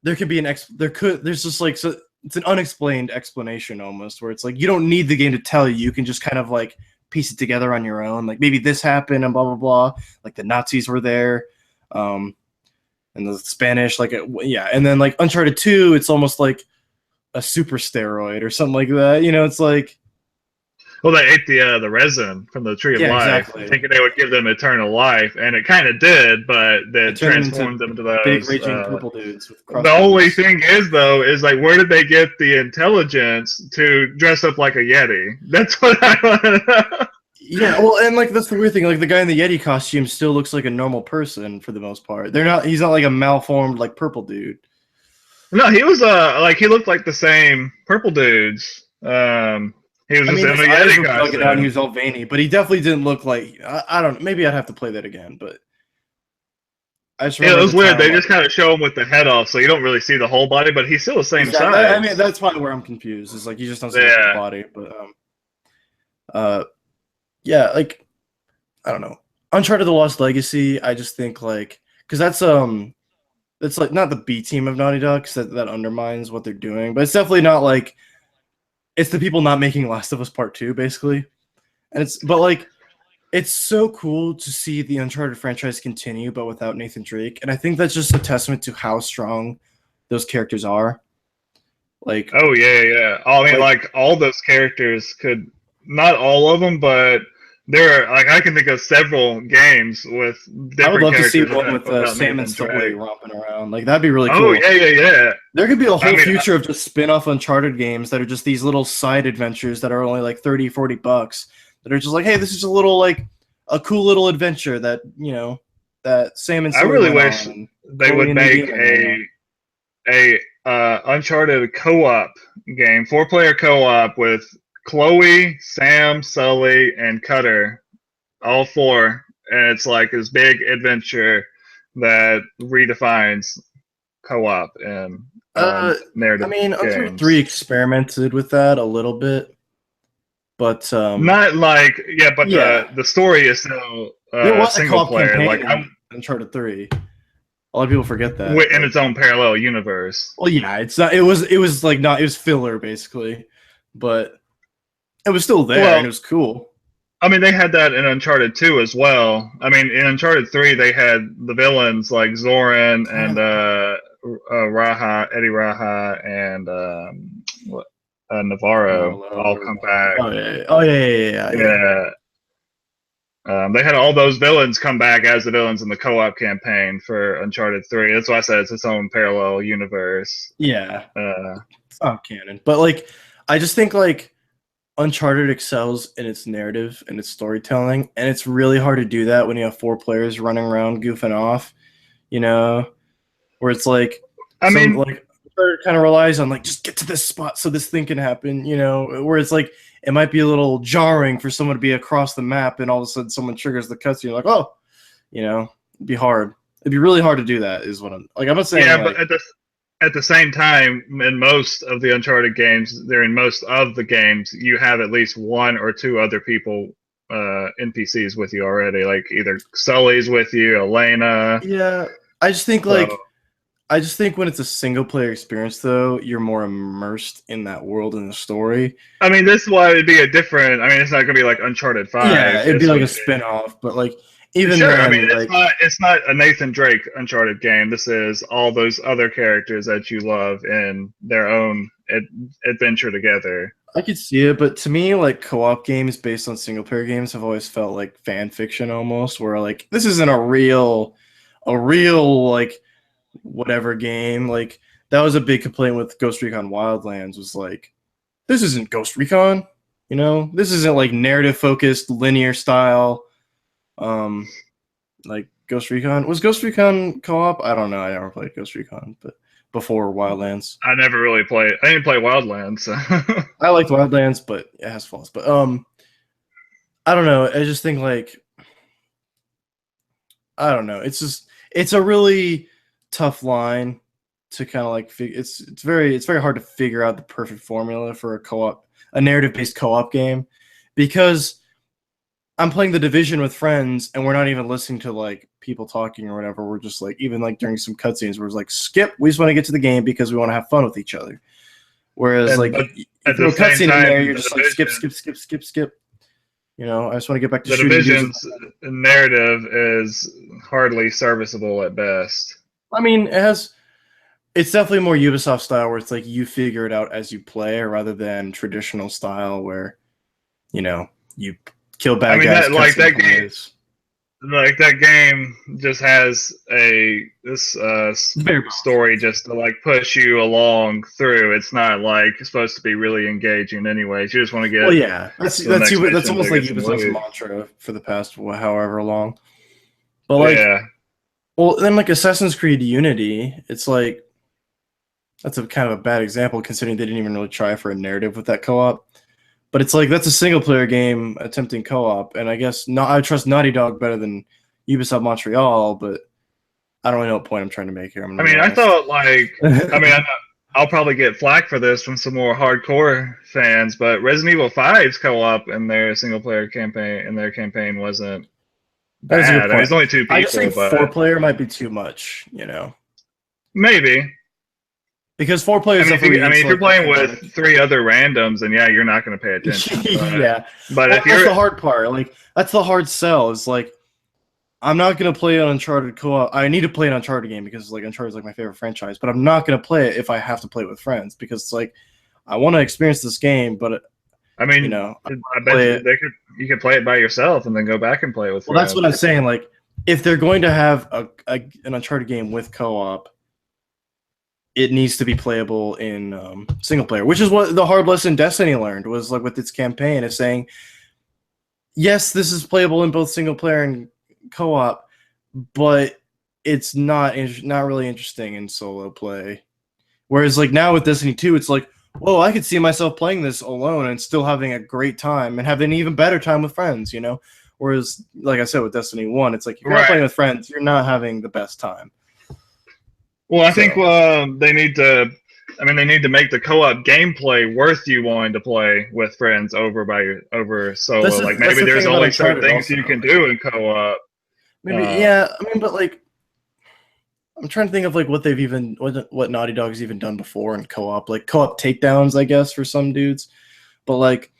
there could be there's just like, so it's an unexplained explanation almost where it's like you don't need the game to tell you, you can just kind of like piece it together on your own, like maybe this happened and blah blah blah, like the Nazis were there, and the Spanish, like and then like Uncharted 2, it's almost like a super steroid or something like that, it's like, well, they ate the resin from the tree of life, thinking they would give them eternal life, and it kind of did, but that transformed them to those big raging purple dudes. The only thing is, though, is like, where did they get the intelligence to dress up like a Yeti? That's what I want to know. Yeah, well, and like that's the weird thing. Like the guy in the Yeti costume still looks like a normal person for the most part. He's not like a malformed like purple dude. No, he was like he looked like the same purple dudes. He was just in a Yeti costume. Out and he was all veiny, but he definitely didn't look like. I don't. Maybe I'd have to play that again, but it was weird. They just kind of show him with the head off, so you don't really see the whole body, but he's still the same size. I mean, that's probably where I'm confused. Is like you just don't see the body, but yeah, like I don't know. Uncharted: The Lost Legacy. I just think like because that's like not the B team of Naughty Dog, because that undermines what they're doing, but it's definitely not like. It's the people not making Last of Us Part 2, basically. And it's so cool to see the Uncharted franchise continue, but without Nathan Drake. And I think that's just a testament to how strong those characters are. Like, oh yeah. I mean, like all those characters could, not all of them, but there are, like, I can think of several games with different characters. I would love to see one with Sam and Sully romping around. Like, that'd be really cool. Oh, yeah. There could be a whole future of just spin-off Uncharted games that are just these little side adventures that are only like $30-$40 that are just like, hey, this is a little, like, a cool little adventure that, that Sam and Sully I really wish they would make a Uncharted co-op game, 4-player co-op with Chloe, Sam, Sully, and Cutter, all 4, and it's like this big adventure that redefines co-op in I narrative mean, Uncharted games. 3 experimented with that a little bit, but Not like but yeah, the story is still there was a single co-op player. campaign Like in Uncharted 3. A lot of people forget that. in Like, its own parallel universe. well, yeah, it's not. It was like not. It was filler basically, but it was still there and Well, it was cool. I mean, they had that in Uncharted 2 as well. I mean, in Uncharted 3, they had the villains like Zoran and Eddie Raha, and Navarro all Marlowe. come back. Oh yeah. Oh yeah. Yeah. They had all those villains come back as the villains in the co-op campaign for Uncharted 3. That's why I said it's its own parallel universe. Yeah. Uh, It's not canon, but like, I just think like Uncharted excels in its narrative and its storytelling, and it's really hard to do that when you have 4 players running around goofing off, you know, where it's like I some mean, like kind of relies on like just get to this spot so this thing can happen, you know, where it's like it might be a little jarring for someone to be across the map and all of a sudden someone triggers the cutscene, like, oh, you know, it'd be hard. It'd be really hard to do that, is what I'm like. I'm not saying yeah, like, but at the same time, in most of the Uncharted games, in most of the games, you have at least one or two other people, NPCs with you already. Like either Sully's with you, Elena. yeah, I just think So, like I just think when it's a single player experience, though, you're more immersed in that world and the story. I mean, this is why it'd be a different. I mean, it's not gonna be like Uncharted 5. Yeah, it'd be This like a would spin off, but like even sure. I mean, then, like it's not a Nathan Drake Uncharted game. This is all those other characters that you love in their own adventure together. I could see it, but to me, like co-op games based on single player games have always felt like fan fiction almost, where like this isn't a real like whatever game. Like that was a big complaint with Ghost Recon Wildlands was like, this isn't Ghost Recon, you know, this isn't like narrative focused linear style. Like Ghost Recon was Ghost Recon co-op. I don't know. I never played Ghost Recon, but before Wildlands, I never really played. I didn't play Wildlands. So. I liked Wildlands, but it has flaws. But I don't know. I just think like I don't know. It's a really tough line to kind of like it's very hard to figure out the perfect formula for a narrative based co-op game, because I'm playing The Division with friends and we're not even listening to like people talking or whatever. We're just like, even like during some cutscenes, we're like, skip. We just want to get to the game because we want to have fun with each other. Whereas like you throw a cutscene in there, you're just like skip. You know, I just want to get back to the shooting. Division's narrative is hardly serviceable at best. I mean, it's definitely more Ubisoft style where it's like you figure it out as you play, rather than traditional style where, you know, you kill bad guys. That game just has this story just to like push you along through. It's not like supposed to be really engaging anyways. You just want to get. Well, yeah, that's almost like Ubisoft's mantra for the past however long. But like, yeah. Well, then like Assassin's Creed Unity, it's like that's a kind of a bad example considering they didn't even really try for a narrative with that co-op. But it's like that's a single player game attempting co-op, and I guess I trust Naughty Dog better than Ubisoft Montreal, but I don't really know what point I'm trying to make here. I thought like I'll probably get flack for this from some more hardcore fans, but Resident Evil 5's co-op in their single player campaign wasn't bad. That's a good point. It's only 2 people. I just think 4-player might be too much, you know. Maybe. Because 4 players. If you're playing with 3 other randoms, then yeah, you're not going to pay attention. Yeah, but if that's the hard part. Like that's the hard sell. Is like I'm not going to play an Uncharted co-op. I need to play an Uncharted game because like Uncharted is like my favorite franchise. But I'm not going to play it if I have to play it with friends because it's like I want to experience this game. But I mean, you know, I bet you could play it by yourself and then go back and play it with friends. Well, that's what I'm saying. Like if they're going to have an Uncharted game with co-op, it needs to be playable in single player, which is what the hard lesson Destiny learned was like with its campaign is saying, yes, this is playable in both single player and co-op, but it's not really interesting in solo play. Whereas like now with Destiny 2, it's like, whoa, I could see myself playing this alone and still having a great time and having an even better time with friends, you know? Whereas, like I said, with Destiny 1, it's like, if you're not playing with friends, you're not having the best time. Well, I think So they need to. I mean, they need to make the co-op gameplay worth you wanting to play with friends over solo. Like that's maybe the there's thing about only certain Uncharted things also. you can Like, do in co-op. maybe Uh, yeah. I mean, but like I'm trying to think of like what they've even what Naughty Dog's even done before in co-op, like co-op takedowns, I guess, for some dudes. But like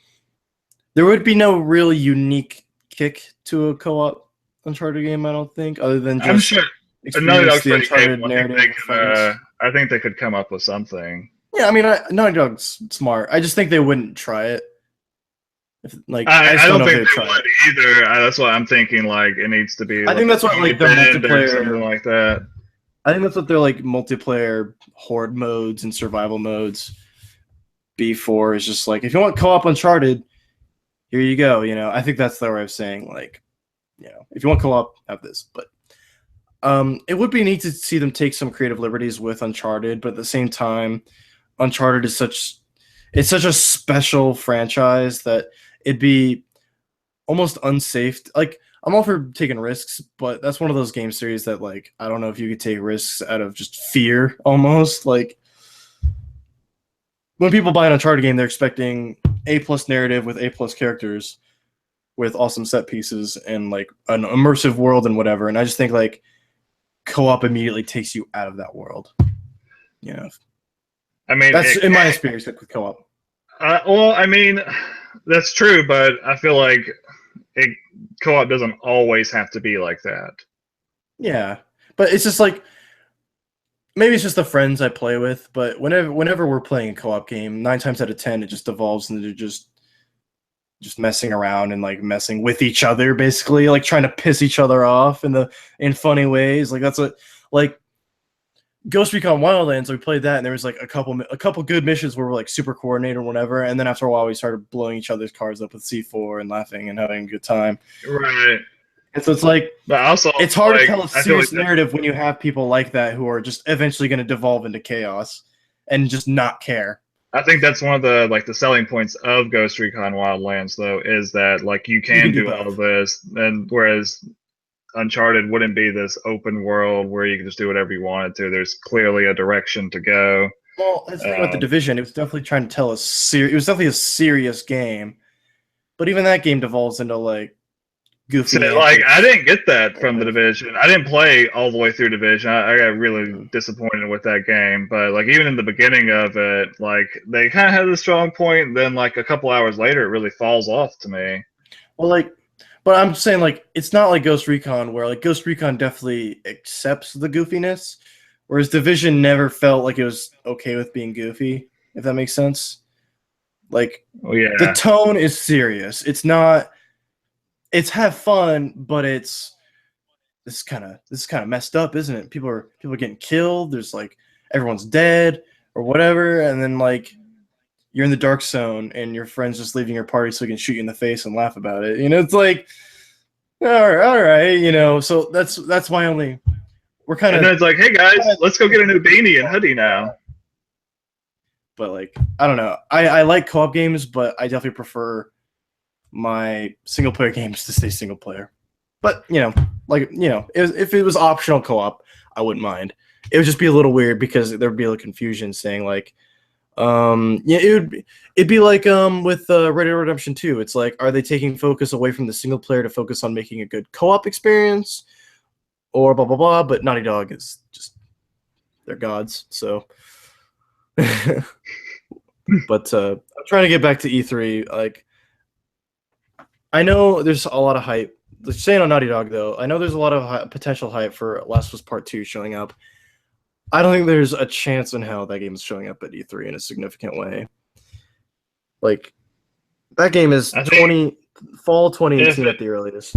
there would be no really unique kick to a co-op Uncharted game, I don't think, other than I'm sure just Naughty experience Dog's the pretty Uncharted capable. narrative with friends. I think they could come up with something. Yeah, I mean, Naughty Dog's smart. I just think they wouldn't try it. If like, I I just don't don't know if think they'd they try it. would either. That's why I'm thinking like it needs to be I like think a that's what team like the event or something multiplayer. like that. I think that's what their like multiplayer horde modes and survival modes be for. Is just like if you want co-op Uncharted, here you go. You know, I think that's their way of saying like, you know, if you want co-op, have this. But it would be neat to see them take some creative liberties with Uncharted, but at the same time, Uncharted is such a special franchise that it'd be almost unsafe. Like I'm all for taking risks, but that's one of those game series that like I don't know if you could take risks out of just fear almost. Like when people buy an Uncharted game, they're expecting A+ narrative with A+ characters with awesome set pieces and like an immersive world and whatever. And I just think like co-op immediately takes you out of that world. You know, I mean, that's in my experience with co-op. well, I mean, that's true, but I feel like it, co-op doesn't always have to be like that. Yeah, but it's just like maybe it's just the friends I play with. But whenever we're playing a co-op game, 9 times out of 10, it just evolves into just messing around and like messing with each other, basically, like trying to piss each other off in funny ways. Like that's what like Ghost Recon Wildlands. We played that, and there was like a couple good missions where we're like super coordinated or whatever. And then after a while, we started blowing each other's cars up with C4 and laughing and having a good time. Right. And so it's like But also, it's hard to like, tell a I feel like serious narrative when you have people like that who are just eventually going to devolve into chaos and just not care. I think that's one of the like the selling points of Ghost Recon Wildlands, though, is that like you You can can do do all of both. this, and whereas Uncharted wouldn't be this open world where you can just do whatever you wanted to. There's clearly a direction to go. Well, that's the thing about the Um, Division. It was definitely trying to tell it was definitely a serious game, but even that game devolves into like So, goofy like, I antics. didn't get that from the Narrative. Division. I didn't play all the way through Division. I got really disappointed with that game. But like, even in the beginning of it, like they kind of had a strong point. Then, like a couple hours later, it really falls off to me. Well, like, but I'm saying like it's not like Ghost Recon where like Ghost Recon definitely accepts the goofiness, whereas Division never felt like it was okay with being goofy. If that makes sense. Like Well, the yeah, tone is serious. It's not. It's have fun, but it's this is kind of messed up, isn't it? People are getting killed. There's like everyone's dead or whatever, and then like you're in the dark zone and your friend's just leaving your party so he can shoot you in the face and laugh about it. You know, it's like all right, you know. So that's why only we're kind and then of, it's like, hey guys, let's go get a new beanie and hoodie now. but like I don't know. I like co-op games, but I definitely prefer my single player games to stay single player. But you know, like you know, if it was optional co-op, I wouldn't mind. It would just be a little weird because there'd be a little confusion saying like, yeah, it'd be like with Red Dead Redemption 2. It's like, are they taking focus away from the single player to focus on making a good co-op experience, or blah blah blah? But Naughty Dog is just they're gods, so. But I'm trying to get back to E3. Like, I know there's a lot of hype. Saying on Naughty Dog though, I know there's a lot of potential hype for Last of Us Part 2 showing up. I don't think there's a chance in hell that game is showing up at E3 in a significant way. Like that game is I think fall if 2018 it, at the earliest.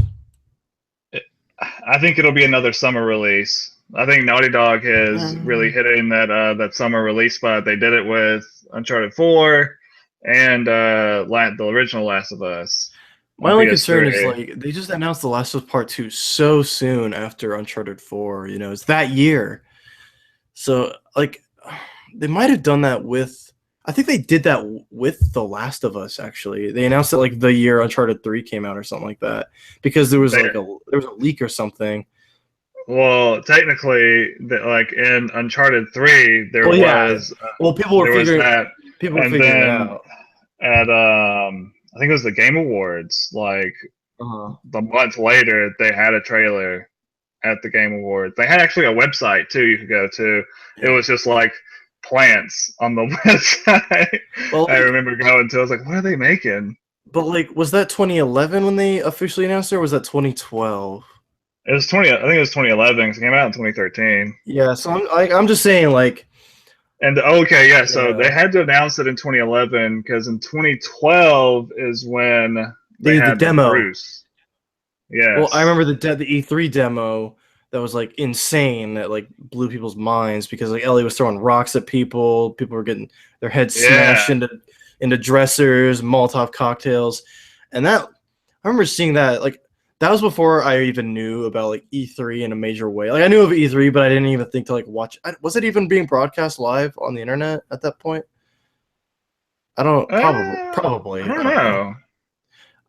I think it'll be another summer release. I think Naughty Dog has really Um, hit in that summer release spot. They did it with Uncharted 4 and the original Last of Us my on only concern is PS3. like they just announced The Last of Us Part 2 so soon after Uncharted 4. You know, it's that year. So like they might have done that with. I think they did that with The Last of Us. Actually, they announced it like the year Uncharted 3 came out or something like that because there was They like there was a leak or something. Well, technically, like in Uncharted 3, Well, yeah. Well, there was that, people were and figuring it then out. at I think it was the Game Awards, like Uh-huh. a month later, they had a trailer at the Game Awards. They had actually a website too you could go to. It Yeah. was just like plants on the website. Well, I like, remember going to. I was like, what are they making? but like, was that 2011 when they officially announced it, or was that 2012? It was 20. I think it was 2011 because it came out in 2013. Yeah. So I'm just saying, like, And okay, yeah. So they yeah, had to announce it in 2011 because in 2012 is when they they did the had the demo. Bruce. Well, I Yes. remember the E3 demo that was like insane, that like blew people's minds because like Ellie was throwing rocks at people. People were getting their heads Yeah. smashed into dressers, Molotov cocktails, and that I remember seeing that. Like, that was before I even knew about like E3 in a major way. Like, I knew of E3, but I didn't even think to like watch. Was it even being broadcast live on the internet at that point? I don't I probably I don't don't know. know.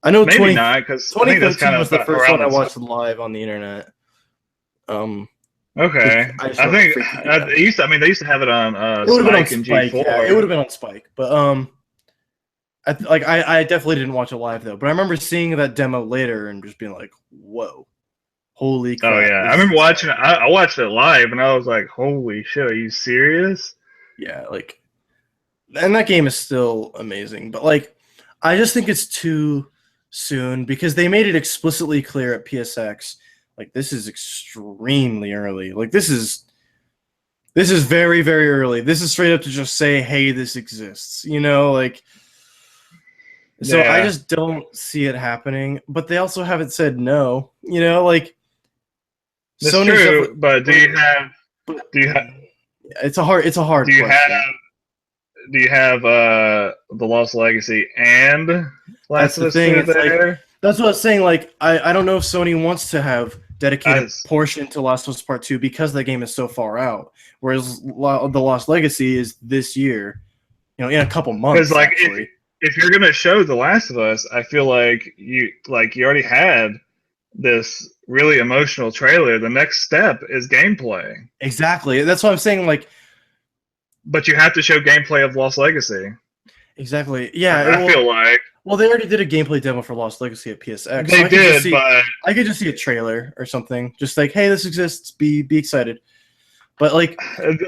I know Maybe 20, not because I think that's 2013 kind was of the first around one I the time. watched live on the internet. Um, Okay, which I just I remember think freaking. Yeah, it used to. I mean, they used to have it on it would have been on Spike and Spike. Yeah, it would G4. have been on Spike. But I definitely didn't watch it live though. But I remember seeing that demo later and just being like, "Whoa, holy Oh crap, yeah, I this is remember watching it. insane!" I watched it live, and I was like, "Holy shit, are you serious?" Yeah, like, and that game is still amazing. But like, I just think it's too soon because they made it explicitly clear at PSX, like, this is extremely early. Like, this is very, very early. This is straight up to just say, hey, this exists. Like, so I Yeah, just don't see it happening. But they also haven't said no. Like, that's Sony's true. definitely. But But do you have it's a hard do you have question. the Lost Legacy and That's Last of the Us thing. 2 It's like, there? that's what I was saying. Like, I don't know if Sony wants to have I dedicated portion to Last of Us Part 2 because the game is so far out. Whereas the Lost Legacy is this year, in a couple Because months like actually. if you're gonna show The Last of Us, I feel like you already had this really emotional trailer. The next step is gameplay, Exactly. That's what I'm saying. Like, but you have to show gameplay of Lost Legacy. exactly. Yeah. I feel like Well, they already did a gameplay demo for Lost Legacy at PSX, so they did, but I could just see a trailer or something, just like, hey, this exists, be excited. But like,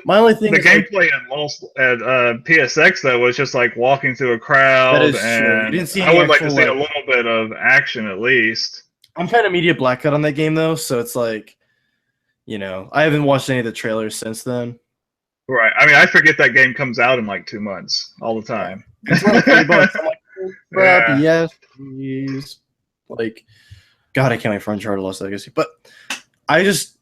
my only thing the is like, gameplay at Lost at PSX though was just like walking through a that crowd, is true. You and didn't see I any would like to actual see a like. little bit of action at least. I'm kind of media blackout on that game though, so it's like, I haven't watched any of the trailers since then. Right. I mean, I forget that game comes out in like 2 months all the Yeah, time. it's around $30. I'm like, oh, crap, Yeah. yes, please. Like, God, I can't wait for Uncharted Lost Legacy. But I just,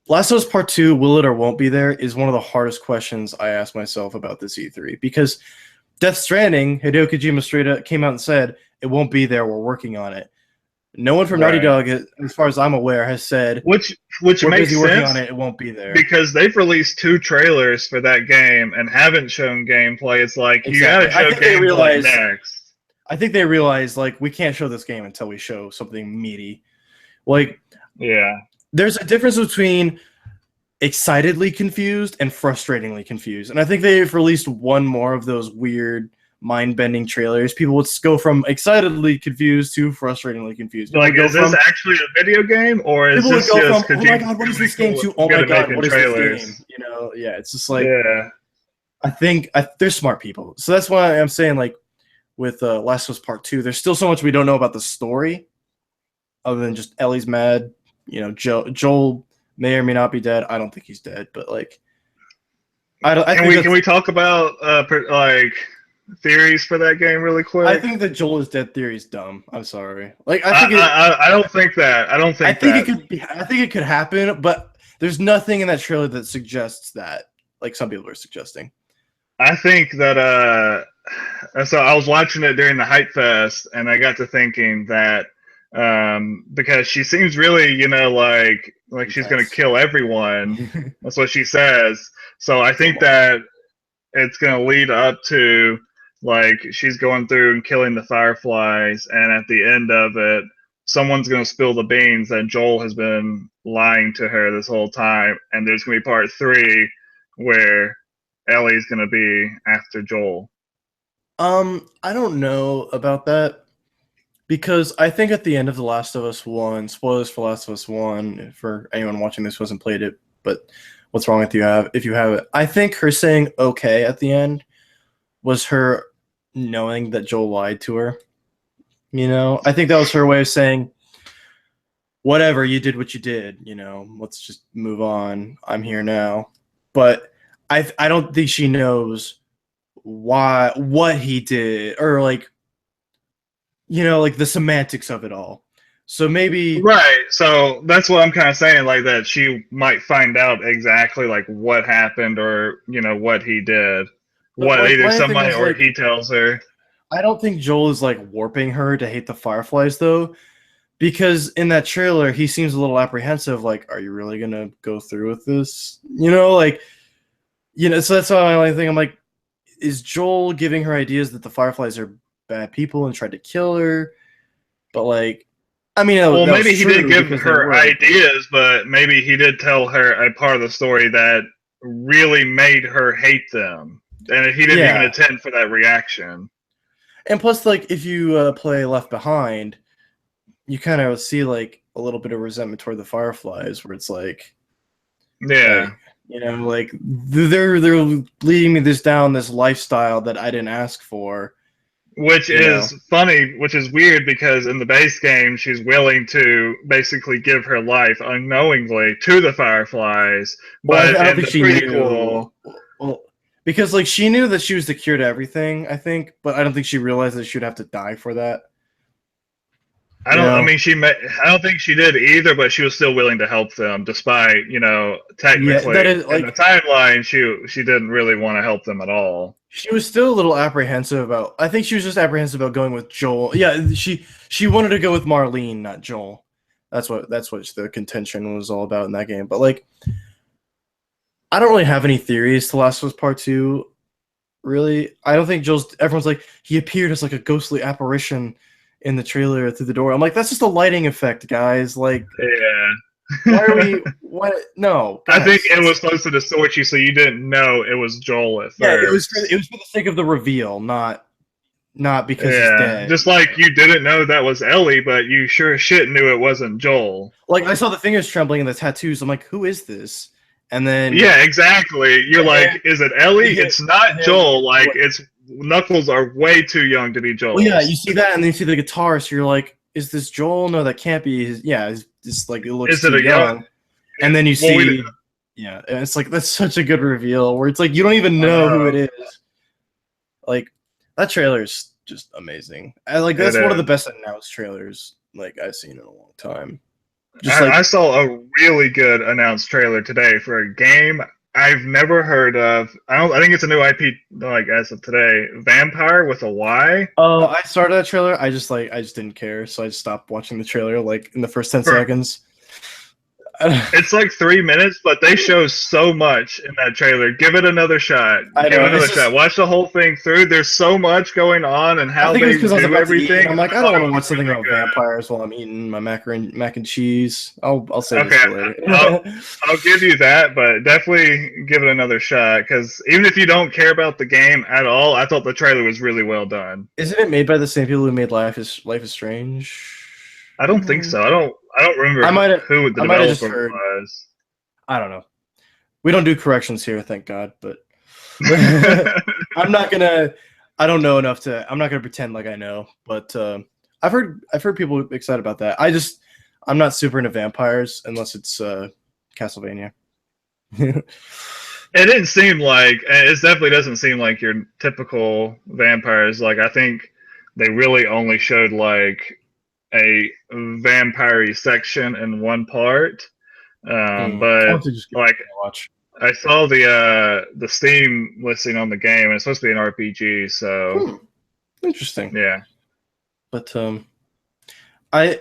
Last of Us Part 2, will it or won't be there, is one of the hardest questions I ask myself about this E3. Because Death Stranding, Hideo Kojima straight up came out and said, it won't be there, we're working on it. No one from Naughty Right. Dog, as far as I'm aware, has said, Which we're busy makes working on sense it, it won't be there. because they've released 2 trailers for that game and haven't shown gameplay. It's like you Exactly. gotta show gameplay next. I think they realize, like, we can't show this game until we show something meaty. Like, Yeah. there's a difference between excitedly confused and frustratingly confused. And I think they've released one more of those weird mind-bending trailers. People would go from excitedly confused to frustratingly confused. People Like, would go is this from actually a video game or is people would this go just from, oh my Kojima god, what is really this game, cool, to, oh my good at god, making what is this game? trailers? Yeah, it's just like, Yeah. I think they're smart people. So that's why I'm saying, like, with Last of Us Part 2, there's still so much we don't know about the story other than just Ellie's mad. Joel may or may not be dead. I don't think he's dead, but like, Can we talk about like theories for that game really quick? I think that Joel is dead theory is dumb. I'm sorry. Like, I think I don't think that. I don't think it that. could be. I think it could happen, but there's nothing in that trailer that suggests that. Like some people are suggesting. I think that so I was watching it during the Hype Fest and I got to thinking that because she seems really, like she's gonna Intense. kill everyone. That's what she says. So I think that it's gonna lead up to like she's going through and killing the fireflies, and at the end of it, someone's gonna spill the beans that Joel has been lying to her this whole time, and there's gonna be part 3 where Ellie's gonna be after Joel. I don't know about that because I think at the end of The Last of Us 1, spoilers for Last of Us 1 for anyone watching this who hasn't played it, but what's wrong with you if you have it? I think her saying okay at the end was her knowing that Joel lied to her. You know, I think that was her way of saying, whatever, you did what you did, you know, let's just move on. I'm here now. But I don't think she knows what he did, or like, you know, like the semantics of it all. So maybe Right. So that's what I'm kind of saying, like that she might find out exactly like what happened, or what he did, but what like either my thing somebody is or like he tells her. I don't think Joel is like warping her to hate the Fireflies though, because in that trailer he seems a little apprehensive, like, are you really gonna go through with this? You know, like, you know, so that's why I only think I'm like, is Joel giving her ideas that the Fireflies are bad people and tried to kill her? But like, I mean, Well, that was maybe he did true give because they her were. ideas, but maybe he did tell her a part of the story that really made her hate them, and he didn't even Yeah, intend for that reaction. and plus, like, if you play Left Behind, you kind of see like a little bit of resentment toward the Fireflies, where it's Yeah. like you know, like they're leading me down this lifestyle that I didn't ask for. Which You know, is funny, which is weird because in the base game, she's willing to basically give her life unknowingly to the Fireflies. well, But I don't in think the she knew. prequel, Well, because like she knew that she was the cure to everything, I think, but I don't think she realized that she would have to die for that. You I know? mean, I don't think she did either, but she was still willing to help them, despite, Yeah, that technically is in the like timeline, she didn't really want to help them at all. she was still a little apprehensive about. I think she was just apprehensive about going with Joel. Yeah, she wanted to go with Marlene, not Joel. That's what the contention was all about in that game. But like, I don't really have any theories to Last of Us Part Two. Really, I don't think Joel's. Everyone's like he appeared as like a ghostly apparition in the trailer through the door. I'm like, that's just a lighting effect, guys. Like, why are Yeah. we? What? No, I think guys. it was supposed to distort you so you didn't know it was Joel at Yeah, it first. was for the sake of the reveal, not because he's Yeah, dead. just like you didn't know that was Ellie, but you sure as shit knew it wasn't Joel. Like I saw the fingers trembling and the tattoos. I'm like, who is this? And then Yeah, exactly. You're and like, then is it Ellie? you get It's not and then Joel. Like, what? it's Knuckles are way too young to be Well, yeah, Joel's. you see that, and then you see the guitar. So you're like, is this Joel? No, that can't be. Yeah, it's just like it looks Is too it a young? young. And then you Well, we. see, yeah, and it's like that's such a good reveal where it's like you don't even I know who know it is. Like that trailer is just amazing. I like it that's one of is. the best announced trailers like I've seen in a long time. Just I like saw a really good announced trailer today for a game I've never heard of. I don't. I think it's a new IP, like as of today. Vampire with a Y. oh, I started that trailer. I just didn't care, so I just stopped watching the trailer like in the first 10 seconds. It's like 3 minutes, but they show so much in that trailer. Give it another shot. I Give know it another it's shot. just. Watch the whole thing through. There's so much going on and I how think it was they because I was do about to eat, and everything. I'm like, I I thought don't it want to was watch something really about good. vampires while I'm eating my mac and cheese. I'll save this Okay, for later. I'll I'll give you that, but definitely give it another shot because even if you don't care about the game at all, I thought the trailer was really well done. Isn't it made by the same people who made Life is Strange? I don't think so. I don't I remember might have who the I might have just developer heard. was. I don't know. We don't do corrections here, thank God. But I'm not gonna. I don't know enough to. I'm not gonna pretend like I know. But I've heard people excited about that. I'm not super into vampires unless it's Castlevania. It didn't seem like it definitely doesn't seem like your typical vampires. Like I think they really only showed like a vampire section in one part. I'll But have to just give it like a watch. I saw the Steam listing on the game, and it's supposed to be an RPG. So Interesting. yeah, But I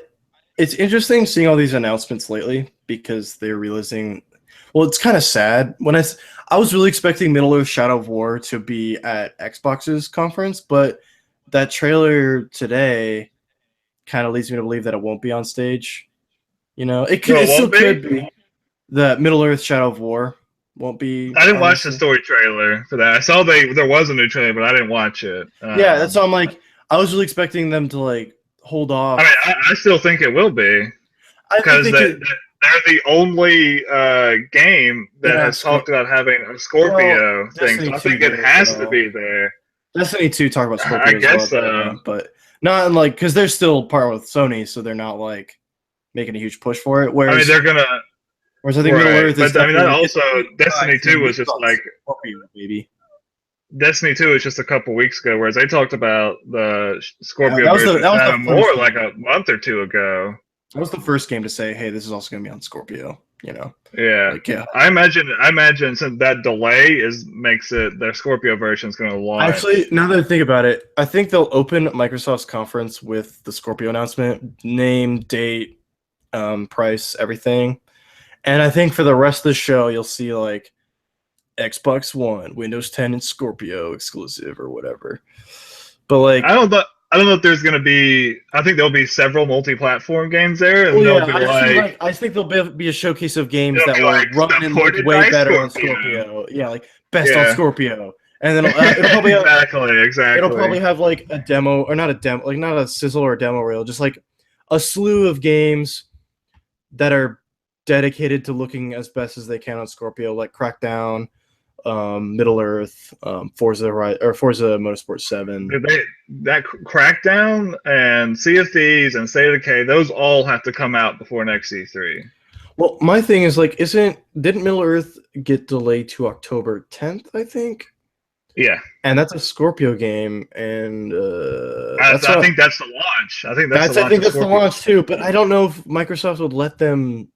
it's interesting seeing all these announcements lately because they're realizing. Well, it's kind of sad I was really expecting Middle Earth Shadow of War to be at Xbox's conference, but that trailer today kind of leads me to believe that it won't be on stage. You know, No, it it still won't could be. be. The Middle Earth Shadow of War won't be I didn't on watch the this. story trailer for that. I saw there was a new trailer, but I didn't watch it. Yeah, that's why I'm like, I was really expecting them to like hold I mean, off. I still think it will be I think because they could. they're the only game that Yeah, has talked about having a well, Scorpio thing. So Destiny I 2 think it did as has to well. be there. Destiny 2 talk about I Scorpio as well, guess so. but not like because they're still partnered with Sony, so they're not like making a huge push for it. I mean, they're gonna Whereas I think Middle right, Earth is but I mean that definitely also Destiny 2 was just like Scorpio, baby. Destiny 2 is just a couple weeks ago, whereas they talked about the Yeah, Scorpio version that was the more first like game. a month or two ago. That was the first game to say, "Hey, this is also going to be on Scorpio." You know, Yeah. like yeah. I imagine since that delay makes it their Scorpio version is going to launch. Actually, now that I think about it, I think they'll open Microsoft's conference with the Scorpio announcement, name, date, price, everything. And I think for the rest of the show, you'll see like Xbox One, Windows 10, and Scorpio exclusive or whatever. But like, I don't know if there's going to be. I think there'll be several multi-platform games there, and well, they'll yeah, be like I think there'll be a showcase of games it'll that be will like run and look supported way by better on Scorpio. Scorpio. Yeah, like best on Yeah. Scorpio, and then it'll probably have, exactly. it'll probably have like a demo or not a demo, like not a sizzle or a demo reel, just like a slew of games that are dedicated to looking as best as they can on Scorpio, like Crackdown, Middle Earth, Forza Motorsport 7. That Crackdown and Sea of Thieves and State of Decay, those all have to come out before next E3. Well, my thing is like, didn't Middle Earth get delayed to October 10th? I think. Yeah, and that's a Scorpio game, and I think that's the launch. I think that's the launch too. But I don't know if Microsoft would let them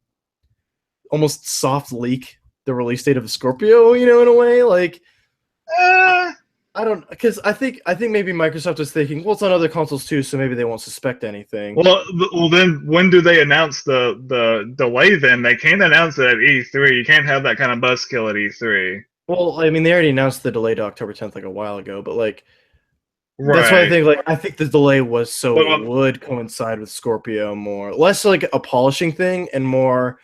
almost soft leak the release date of Scorpio. You know, in a way, like I don't, because I think maybe Microsoft is thinking, well, it's on other consoles too, so maybe they won't suspect anything. Well, then when do they announce the delay? Then they can't announce it at E3. You can't have that kind of buzzkill at E3. Well, I mean, they already announced the delay to October 10th like a while ago, but like, right. That's why I think I think the delay was so it would coincide with Scorpio more, less like a polishing thing, and more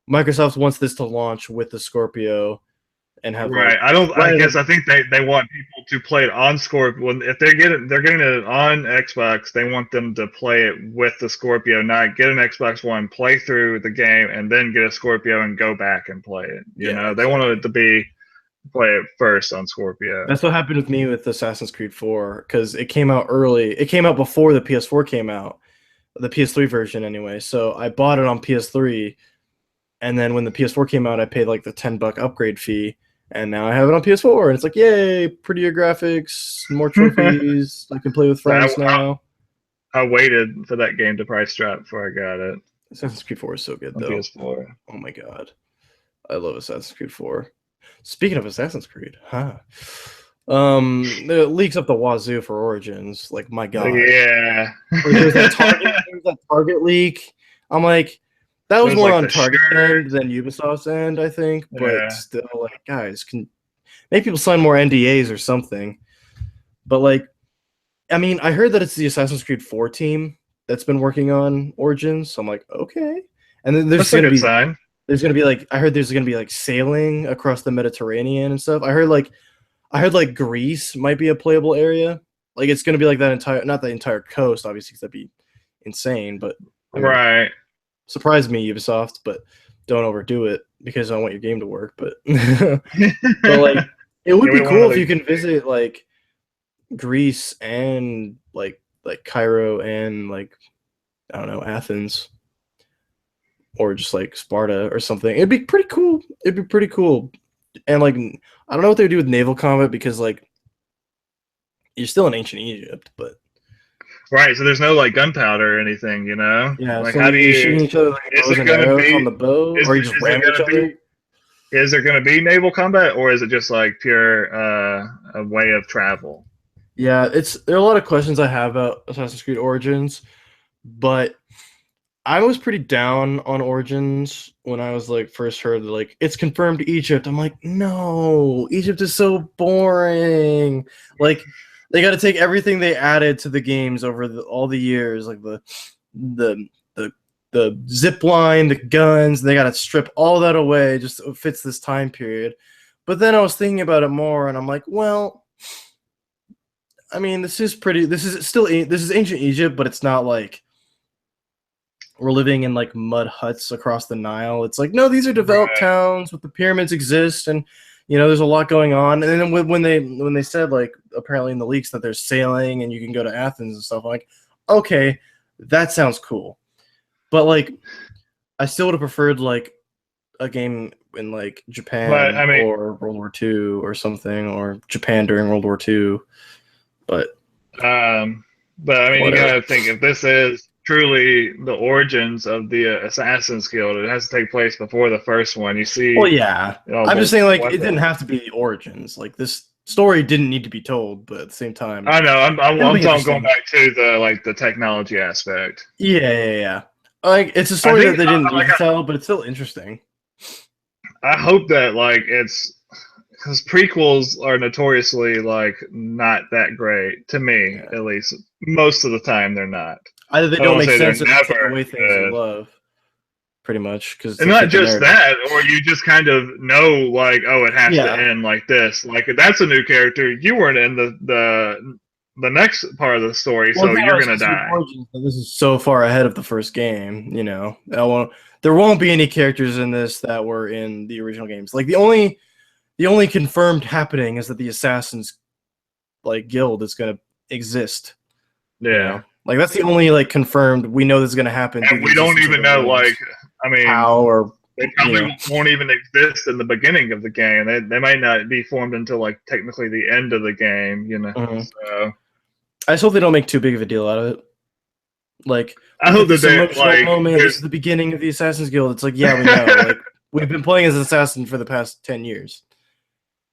Microsoft wants this to launch with the Scorpio and have right. I think they want people to play it on Scorpio. If they're getting it on Xbox, they want them to play it with the Scorpio, not get an Xbox One, play through the game, and then get a Scorpio and go back and play it. You know, they wanted it to be play it first on Scorpio. That's what happened with me with Assassin's Creed 4, because it came out early. It came out before the PS4 came out, the PS3 version anyway. So I bought it on PS3, and then when the PS4 came out, I paid like the $10 upgrade fee, and now I have it on PS4. And it's like, yay, prettier graphics, more trophies. I can play with friends now. I waited for that game to price drop before I got it. Assassin's Creed 4 is so good, though. PS4. Oh my god, I love Assassin's Creed 4. Speaking of Assassin's Creed, it leaks up the wazoo for Origins. Like, my god, yeah. There's that Target leak. I'm like, that was more like on Target end than Ubisoft's end, I think. But still, like, guys, can make people sign more NDAs or something. But like, I mean, I heard that it's the Assassin's Creed 4 team that's been working on Origins. So I'm like, okay. And then there's going to be sign. There's gonna be like, I heard there's gonna be like sailing across the Mediterranean and stuff. I heard like Greece might be a playable area. Like, it's gonna be like that not the entire coast, obviously, because that'd be insane. But I mean, right, surprise me, Ubisoft, but don't overdo it because I want your game to work. But but like, it would be cool if you can visit like Greece and like Cairo and like, I don't know, Athens. Or just like Sparta or something. It'd be pretty cool. And like, I don't know what they would do with naval combat, because like, you're still in ancient Egypt, but right. So there's no like gunpowder or anything, you know? Yeah. Like, So how do you shooting each other like bows and arrows on the bow, or you just ram each other? Is there going to be naval combat, or is it just like pure a way of travel? Yeah, there are a lot of questions I have about Assassin's Creed Origins, but I was pretty down on Origins when I was like first heard like it's confirmed Egypt. I'm like, no, Egypt is so boring. Like, they got to take everything they added to the games over all the years, like the the zip line, the guns. They got to strip all that away just so it fits this time period. But then I was thinking about it more, and I'm like, well, I mean, this is ancient Egypt, but it's not like we're living in like mud huts across the Nile. It's like, no, these are developed towns with the pyramids exist, and there's a lot going on. And then when they said, like, apparently in the leaks that there's sailing and you can go to Athens and stuff, I'm like, okay, that sounds cool. But like, I still would have preferred like a game in like Japan or World War II or something, or Japan during World War II. But I mean, you gotta think, if this is truly the origins of the Assassin's Guild, it has to take place before the first one. You see? Well, yeah. I'm just saying, like, it didn't have to be the origins. Like, this story didn't need to be told, but at the same time, I know. I'm talking going back to the technology aspect. Yeah. Like, it's a story that they didn't need to tell, but it's still interesting. I hope that, like, it's because prequels are notoriously like not that great to me, at least. Most of the time, they're not. Either they don't make sense or they take away things you love, pretty much. And not just that, or you just kind of know, like, oh, it has to end like this. Like, if that's a new character, you weren't in the next part of the story, so you're gonna die. This is so far ahead of the first game, there won't be any characters in this that were in the original games. Like, the only confirmed happening is that the Assassins, like, guild is gonna exist. Yeah. Like, that's the only, like, confirmed. We know this is gonna happen. And we don't even know, like, I mean, how, or they probably won't even exist in the beginning of the game. They might not be formed until, like, technically the end of the game. So I just hope they don't make too big of a deal out of it. Like, I hope that they, like, moment, this is the beginning of the Assassin's Guild. It's like, yeah, we know. Like, we've been playing as an assassin for the past 10 years.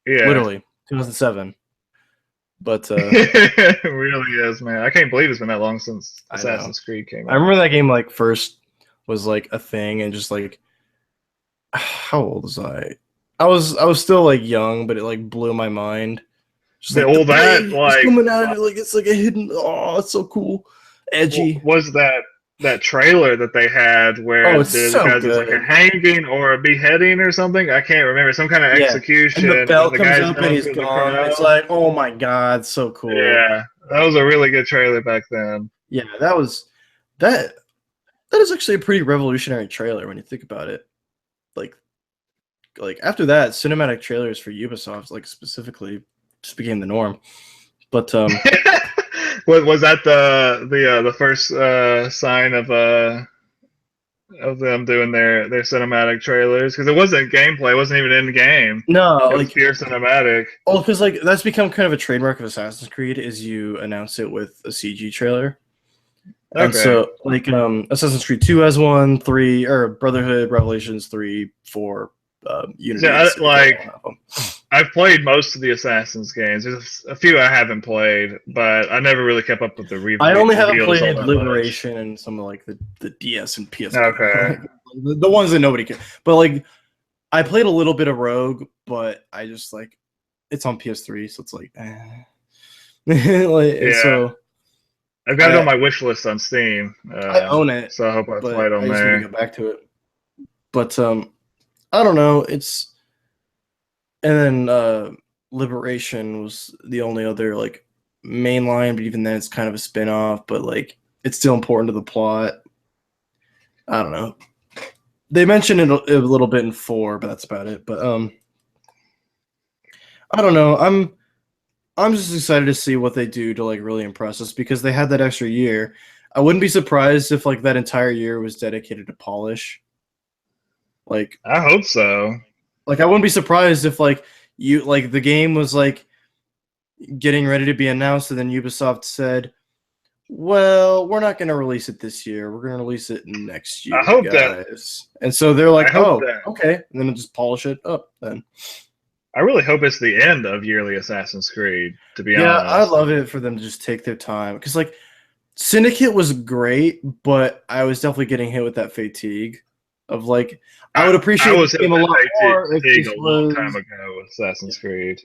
Yeah, literally 2007. But it really is, man. I can't believe it's been that long since Assassin's Creed came out. I remember that game, like, first was like a thing, and just like, how old was I? I was still, like, young, but it, like, blew my mind. Just like, all that, like, coming out of it, like, it's like a hidden. Oh, it's so cool, edgy. Was that trailer that they had where there's like a hanging or a beheading or something? I can't remember. Some kind of execution. And the bell comes up and he's gone. It's like, oh my god, so cool. Yeah, that was a really good trailer back then. Yeah, that is actually a pretty revolutionary trailer when you think about it. Like after that, cinematic trailers for Ubisoft, like, specifically, just became the norm. But was that the first sign of them doing their cinematic trailers? Because it wasn't gameplay, it wasn't even in the game. No, it was pure cinematic. Oh, because, like, that's become kind of a trademark of Assassin's Creed, is you announce it with a CG trailer. Okay. And so, like, Assassin's Creed 2 has one, 3, or Brotherhood, Revelations 3, 4. Unity. Yeah, I've played most of the Assassin's games. There's a few I haven't played, but I never really kept up with the reviews. I only haven't played Liberation and some of, like, the DS and PS. Okay. The ones that nobody can. But, like, I played a little bit of Rogue, but I just, like, it's on PS3, so it's like, So I've got it on my wish list on Steam. I own it, so I hope I play it on there. I just need to go back to it. But I don't know. And then Liberation was the only other, like, main line, but even then it's kind of a spin-off, but, like, it's still important to the plot. I don't know. They mentioned it a little bit in 4, but that's about it. But I don't know. I'm just excited to see what they do to, like, really impress us, because they had that extra year. I wouldn't be surprised if, like, that entire year was dedicated to polish. Like, I hope so. Like, I wouldn't be surprised if, like, the game was, like, getting ready to be announced, and then Ubisoft said, well, we're not going to release it this year. We're going to release it next year, I hope guys. And so they're like, oh, okay. And then just polish it up then. I really hope it's the end of yearly Assassin's Creed, to be honest. Yeah, I'd love it for them to just take their time. Because, like, Syndicate was great, but I was definitely getting hit with that fatigue of, like, I would appreciate the game a lot more if this was a long time ago with Assassin's Creed.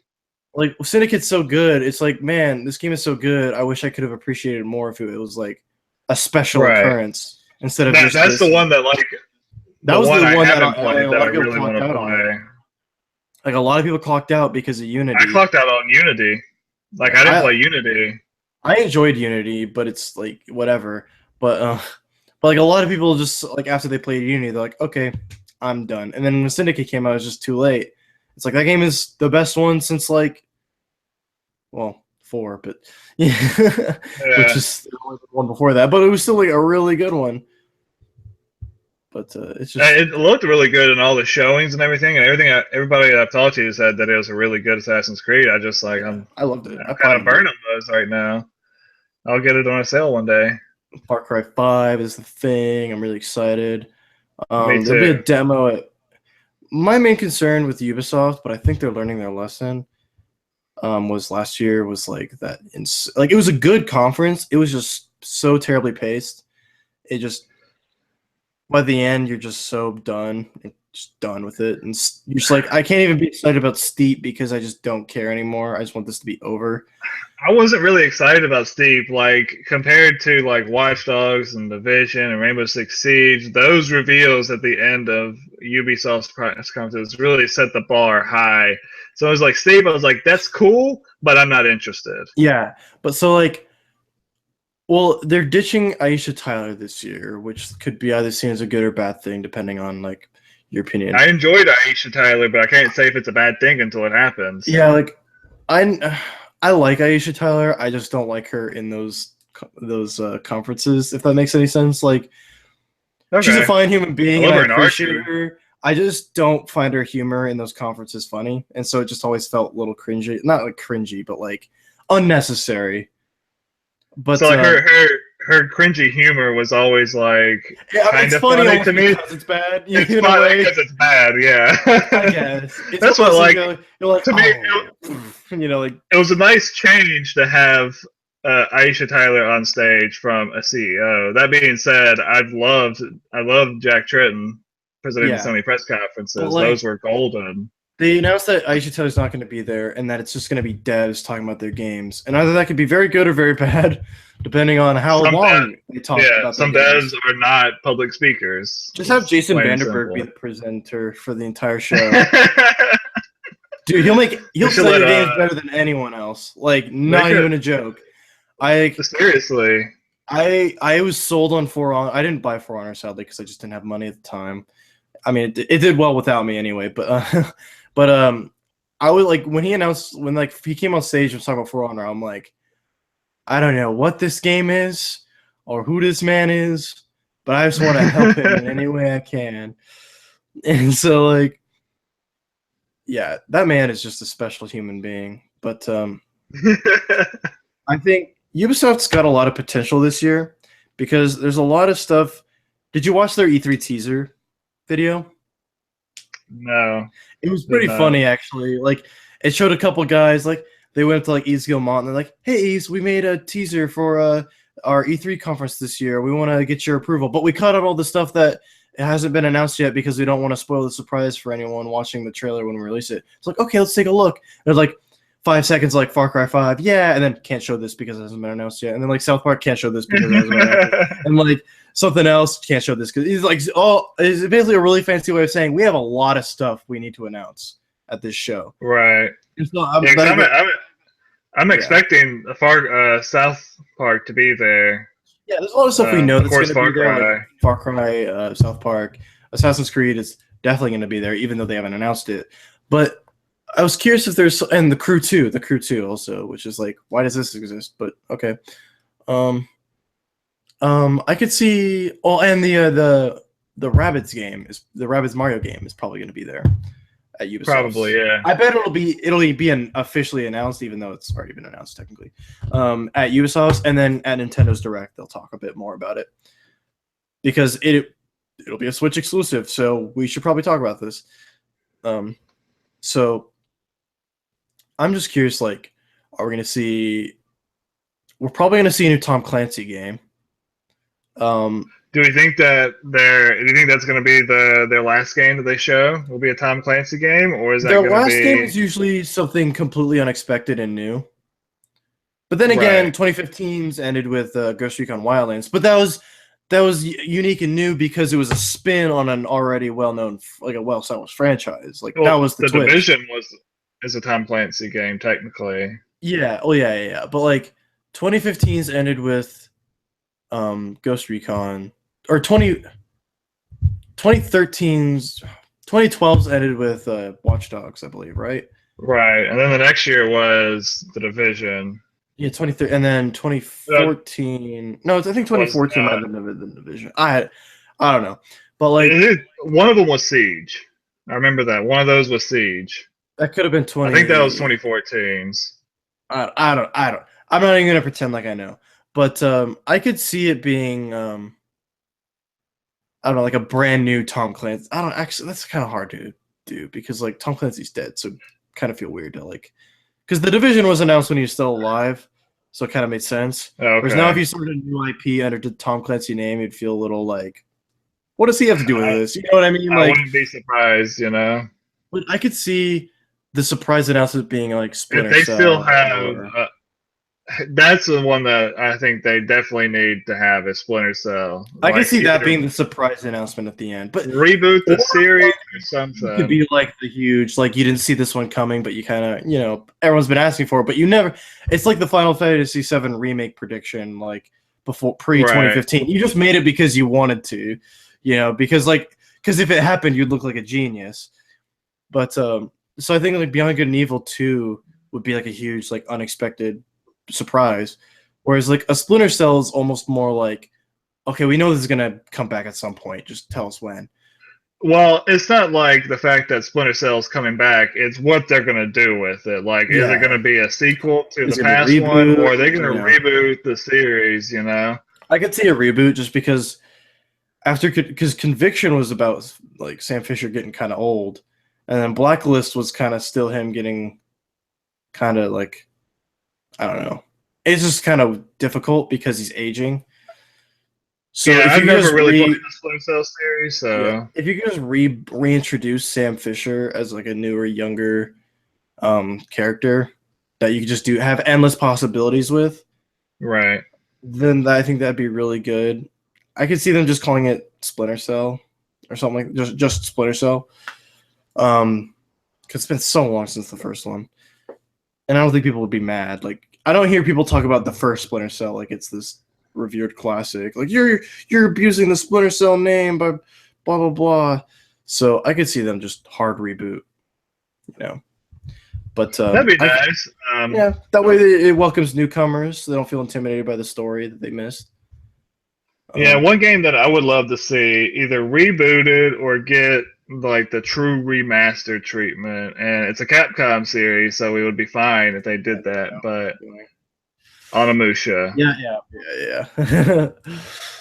Like, Syndicate's so good. It's like, man, this game is so good. I wish I could have appreciated it more if it was, like, a special occurrence. instead of just that's this. the one that like That was the one I that haven't played a that lot I of people really want clocked to out on. play. Like a lot of people clocked out because of Unity. I clocked out on Unity. Like Yeah, I didn't play Unity. I enjoyed Unity, but it's like whatever. But like a lot of people just like after they played Unity, they're like, okay, I'm done. And then when Syndicate came out, it was just too late. It's like that game is the best one since like, well, 4, but yeah, which Yeah. is the one before that. But it was still like a really good one. But it's just It looked really good in all the showings and everything, everybody I've talked to said that it was a really good Assassin's Creed. I just like yeah, I loved it. I I'm kind of platinumed burning those right now. I'll get it on a sale one day. it. Far Cry 5 is the thing. I'm really excited. Me There'll be a too. demo at my main concern with Ubisoft, but I think they're learning their lesson. Was last year was like that. Like it was a good conference. It was just so terribly paced. It just by the end you're just so done, just done with it, and you're just like I can't even be excited about Steep because I just don't care anymore. I just want this to be over. I wasn't really excited about Steep, like compared to like Watch Dogs and Division and Rainbow Six Siege. Those reveals at the end of Ubisoft's press conference really set the bar high. So I was like, Steep, I was like, that's cool, but I'm not interested. Yeah, but so like, well, they're ditching Aisha Tyler this year, which could be either seen as a good or bad thing depending on like your opinion. I enjoyed Aisha Tyler, but I can't say if it's a bad thing until it happens. Yeah, like I like Aisha Tyler. I just don't like her in those conferences. If that makes any sense, like she's a fine human being, and I appreciate her. I just don't find her humor in those conferences funny, and so it just always felt a little cringy. Not like cringy, but like unnecessary. But so like her cringy humor was always like kind of funny to me. Because it's bad. It's funny because it's bad. Yeah, I guess that's what like you're like to me. You know, like it was a nice change to have Aisha Tyler on stage from a CEO. That being said, I loved Jack Tritton presenting the Sony press conferences. like, those were golden. They announced that Aisha Tyler's not going to be there, and that it's just going to be devs talking about their games, and either that could be very good or very bad, depending on how long they talk about. Some devs are not public speakers. Just have Jason Vanderberg be the presenter for the entire show. Dude, he'll sell your games better than anyone else. Like, not even a joke. Seriously. I was sold on For Honor. I didn't buy For Honor sadly because I just didn't have money at the time. I mean, it did well without me anyway. But I would like when he came on stage and was talking about For Honor. I'm like, I don't know what this game is or who this man is, but I just want to help him in any way I can. And so like, yeah, that man is just a special human being. But I think Ubisoft's got a lot of potential this year because there's a lot of stuff. Did you watch their E3 teaser video? No. It was pretty funny actually. Like it showed a couple guys like they went to like Yves Guillemot and they're like, "Hey Yves, we made a teaser for our E3 conference this year. We want to get your approval, but we cut out all the stuff that it hasn't been announced yet because we don't want to spoil the surprise for anyone watching the trailer when we release it." It's like, okay, let's take a look. There's like 5 seconds, like Far Cry 5, yeah, and then can't show this because it hasn't been announced yet. And then like South Park can't show this because it hasn't been announced. And like something else can't show this because he's like, oh, it's basically a really fancy way of saying we have a lot of stuff we need to announce at this show. Right. So I'm expecting a South Park to be there. Yeah, there's a lot of stuff we know that's going to be there. Like Far Cry, South Park, Assassin's Creed is definitely going to be there, even though they haven't announced it. But I was curious if there's and the crew 2 also, which is like, why does this exist? But okay, I could see. Oh, and the Rabbids game the Rabbids Mario game is probably going to be there at Ubisoft. Probably, yeah. I bet it'll be officially announced, even though it's already been announced technically. At Ubisoft, and then at Nintendo's Direct, they'll talk a bit more about it because it'll be a Switch exclusive. So we should probably talk about this. So I'm just curious, like, are we going to see? We're probably going to see a new Tom Clancy game. Do we think that do you think that's going to be their last game that they show? Will be a Tom Clancy game, or is that their last game is usually something completely unexpected and new? But then again, 2015's ended with Ghost Recon Wildlands, but that unique and new because it was a spin on an already well-known, like a well-established franchise. Like that Well, was the the twist. Division is a Tom Clancy game technically. Yeah. Oh yeah. But like 2015's ended with Ghost Recon, or 2013's 2012's ended with Watch Dogs, I believe, right? Right, and then the next year was the Division. Yeah, 2013, and then 2014. No, I think Was 2014 might have been the Division. I don't know, but like one of them was Siege. I remember that one of those was Siege. that could have been I 20. think that was 2014's. I don't. I'm not even gonna pretend like I know, but I could see it being I don't know, like a brand new Tom Clancy. I don't actually. That's kind of hard to do because like Tom Clancy's dead, so kind of feel weird to like, because the Division was announced when he was still alive, so it kind of made sense. Okay. Whereas now, if you started a new IP under the Tom Clancy name, you'd feel a little like, what does he have to do with this? You know what I mean? I Like, wouldn't be surprised, you know. but I could see the surprise announcement being like Splinter If they Cell. still have, that's the one that I think they definitely need to have is Splinter Cell. I can see that being the surprise announcement at the end, but reboot the series or something. It could be like the huge, like you didn't see this one coming, but you kind of, everyone's been asking for it, but you never. It's like the Final Fantasy VII remake prediction, like before pre-2015. You just made it because you wanted to, because if it happened, you'd look like a genius. But so I think like Beyond Good and Evil 2 would be like a huge, like unexpected surprise, whereas like a Splinter Cell is almost more like, okay, we know this is gonna come back at some point. Just tell us when. Well, it's not like the fact that Splinter Cell is coming back. It's what they're going to do with it. Like, is it going to be a sequel to the past one, or are they going to reboot the series, I could see a reboot just because because Conviction was about, like, Sam Fisher getting kind of old, and then Blacklist was kind of still him getting kind of, like, I don't know. It's just kind of difficult because he's aging. So yeah, I've never really played the Splinter Cell series, so if you could just reintroduce Sam Fisher as like a newer, younger character that you could just have endless possibilities with, right? Then I think that'd be really good. I could see them just calling it Splinter Cell or something like just Splinter Cell, because it's been so long since the first one, and I don't think people would be mad. Like, I don't hear people talk about the first Splinter Cell like it's this revered classic, like you're abusing the Splinter Cell name by blah blah blah. So I could see them just hard reboot, but that'd be nice. Yeah, that way it welcomes newcomers, so they don't feel intimidated by the story that they missed. Yeah, one game that I would love to see either rebooted or get like the true remastered treatment, and it's a Capcom series, so we would be fine if they did that, but Onimusha. Yeah.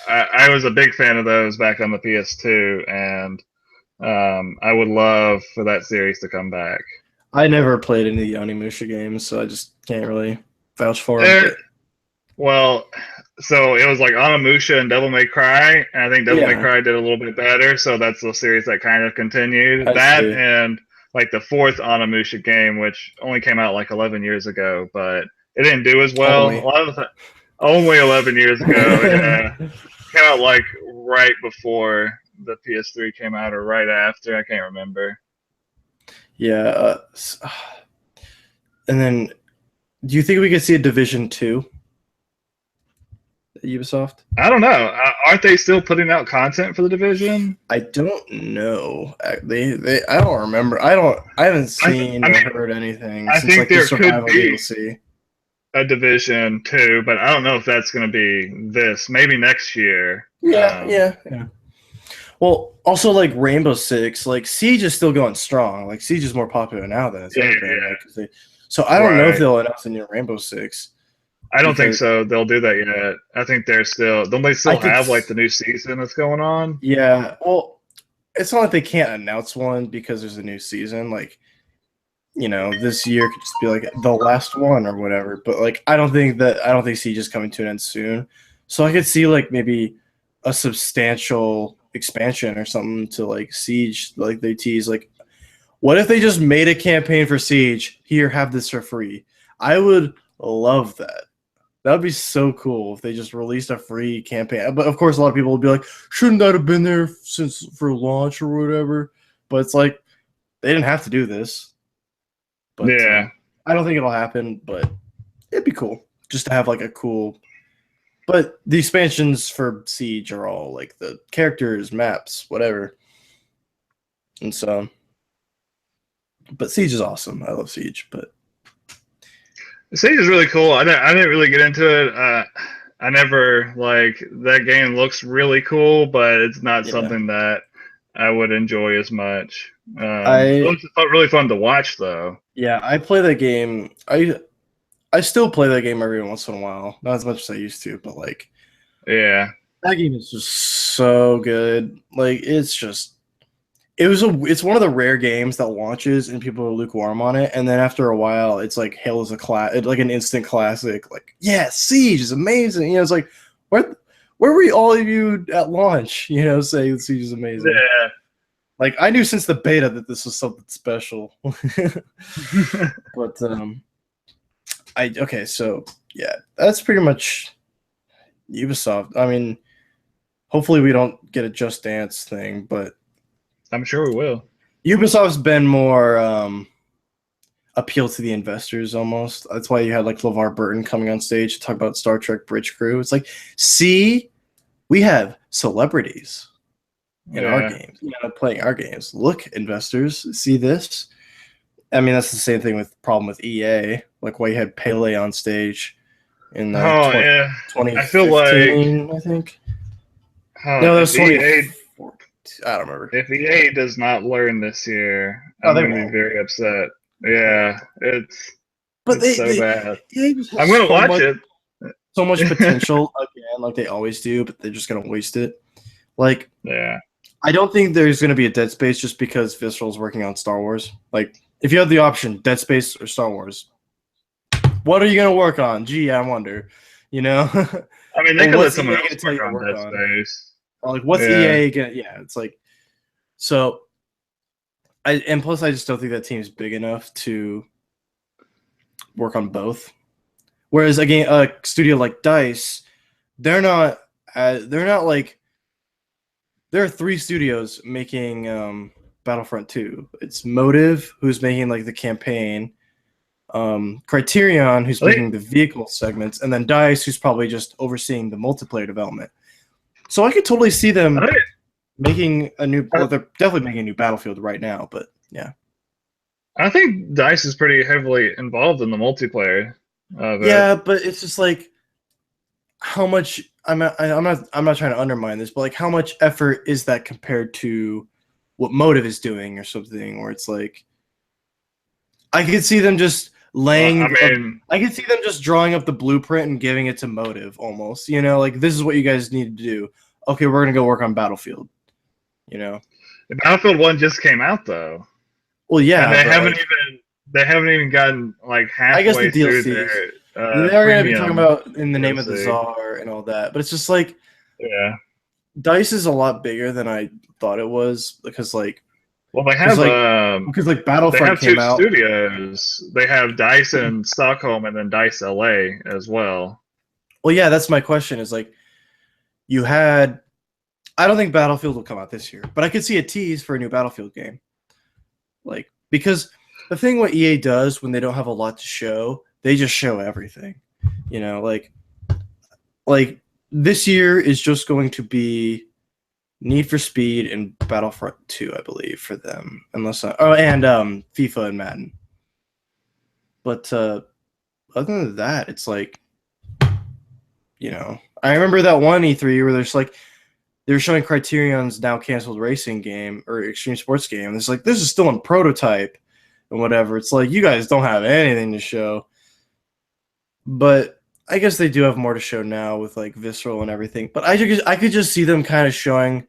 I was a big fan of those back on the PS2, and I would love for that series to come back. I never played any of the Onimusha games, so I just can't really vouch for it. Well, so it was like Onimusha and Devil May Cry, and I think Devil May Cry did a little bit better, so that's the series that kind of continued. And like the fourth Onimusha game, which only came out like 11 years ago, but it didn't do as well. Only 11 years ago. Yeah. Came out like right before the PS3 came out or right after. I can't remember. Yeah. And then, do you think we could see a Division 2 at Ubisoft? I don't know. Aren't they still putting out content for the Division? I don't know. They I don't remember. I haven't seen or heard anything. I think there could be DLC. A Division 2, but I don't know if that's going to be this. Maybe next year. Yeah. Well, also like Rainbow Six, like Siege is still going strong. Like Siege is more popular now than it's ever been. Like, so I don't know if they'll announce a new Rainbow Six. I don't think so. They'll do that yet. I think they're still. Don't they still have like the new season that's going on? Yeah. Well, it's not like they can't announce one because there's a new season. Like, this year could just be like the last one or whatever. But like, I don't think Siege is coming to an end soon. So I could see like maybe a substantial expansion or something to like Siege. Like they tease like, what if they just made a campaign for Siege? Here, have this for free. I would love that. That would be so cool if they just released a free campaign. But of course, a lot of people would be like, "Shouldn't that have been there since for launch or whatever?" But it's like they didn't have to do this. But Yeah. I don't think it'll happen. But it'd be cool just to have like a cool. But the expansions for Siege are all like the characters, maps, whatever. And so, but Siege is awesome. I love Siege, but Siege is really cool. I didn't really get into it. I never like that game looks really cool, but it's not yeah, something that I would enjoy as much. It I looks really fun to watch though. yeah, I play that game. I still play that game every once in a while, not as much as I used to, but like Yeah. that game is just so good. Like it's one of the rare games that launches and people are lukewarm on it, and then after a while, it's like hailed as like an instant classic. Like, yeah, Siege is amazing. You know, it's like where were all of you at launch? You know, saying Siege is amazing. Yeah. Like I knew since the beta that this was something special. But so yeah, that's pretty much Ubisoft. I mean, hopefully we don't get a Just Dance thing, but I'm sure we will. Ubisoft's been more appeal to the investors almost. That's why you had like LeVar Burton coming on stage to talk about Star Trek Bridge Crew. It's like, see, we have celebrities in our games, playing our games. Look, investors, see this? I mean, that's the same thing with problem with EA. Like why you had Pele on stage in yeah. 2015, I feel like I think. No, that was EA, I don't remember. If EA does not learn this year, Oh, I'm they going to be won't. very upset. Yeah, it's so bad. I'm going to watch it. So much potential again, like they always do, but they're just going to waste it. Like, yeah, I don't think there's going to be a Dead Space just because Visceral's working on Star Wars. Like, if you have the option, Dead Space or Star Wars, what are you going to work on? Gee, I wonder. You know? I mean, they could let someone else work on Dead Space. Or like, what's EA gonna? Yeah, it's like, so. And plus, I just don't think that team's big enough to work on both. Whereas again, a studio like DICE, they're not like. There are 3 studios making Battlefront 2. It's Motive, who's making like the campaign, Criterion, who's making the vehicle segments, and then DICE, who's probably just overseeing the multiplayer development. So I could totally see them making a new. Well, they're definitely making a new Battlefield right now, but yeah. I think DICE is pretty heavily involved in the multiplayer. Yeah, but it's just like how much. I'm not trying to undermine this, but like how much effort is that compared to what Motive is doing or something? Where it's like, I could see them just laying. I could see them just drawing up the blueprint and giving it to Motive almost. You know, like this is what you guys need to do. Okay, we're gonna go work on Battlefield. You know, the Battlefield 1 just came out though. Well, yeah, and they haven't even gotten like halfway I guess the through DLCs. their. They are going to be talking about In the Name of the Czar and all that, but it's just like, yeah, DICE is a lot bigger than I thought it was because like, well, they have because like Battlefront came out. They have 2 studios. They have DICE in Stockholm and then DICE LA as well. Well, yeah, that's my question. Is like, you had. I don't think Battlefield will come out this year, but I could see a tease for a new Battlefield game. Like, because the thing what EA does when they don't have a lot to show, they just show everything. You know, like this year is just going to be Need for Speed and Battlefront 2, I believe, for them. And FIFA and Madden. But other than that, it's like, you know, I remember that one E3 where there's like, they're showing Criterion's now canceled racing game or extreme sports game. It's like, this is still in prototype and whatever. It's like, you guys don't have anything to show. But I guess they do have more to show now with like Visceral and everything. But I could just see them kind of showing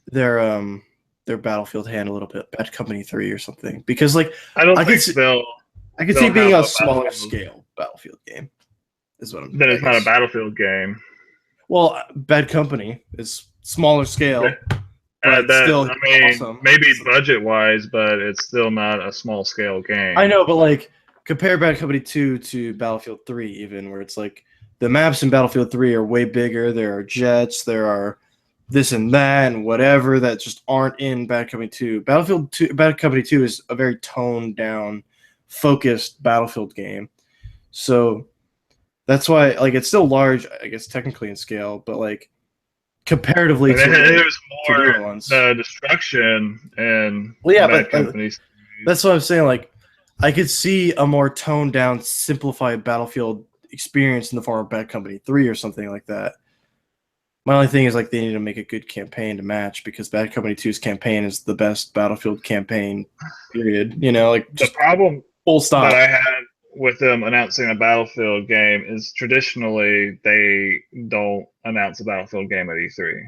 their Battlefield hand a little bit, Bad Company 3 or something. Because like I could see it being a smaller scale Battlefield game. Is what I'm. Then it's not a Battlefield game. Well, Bad Company is smaller scale. But still, I mean, awesome. Maybe budget-wise, but it's still not a small-scale game. I know, but like compare Bad Company 2 to Battlefield 3, even where it's like the maps in Battlefield 3 are way bigger. There are jets, there are this and that and whatever that just aren't in Bad Company 2. Bad Company 2 is a very toned down, focused Battlefield game. So that's why, like, it's still large, I guess, technically in scale, but like comparatively to there's to newer more ones. destruction and Well, yeah, Bad but Companies. that's what I'm saying. Like, I could see a more toned down, simplified Battlefield experience in the form of Bad Company 3 or something like that. My only thing is like they need to make a good campaign to match, because Bad Company 2's campaign is the best Battlefield campaign, period. You know, like The just problem full that stop. I had with them announcing a Battlefield game is traditionally they don't announce a Battlefield game at E3.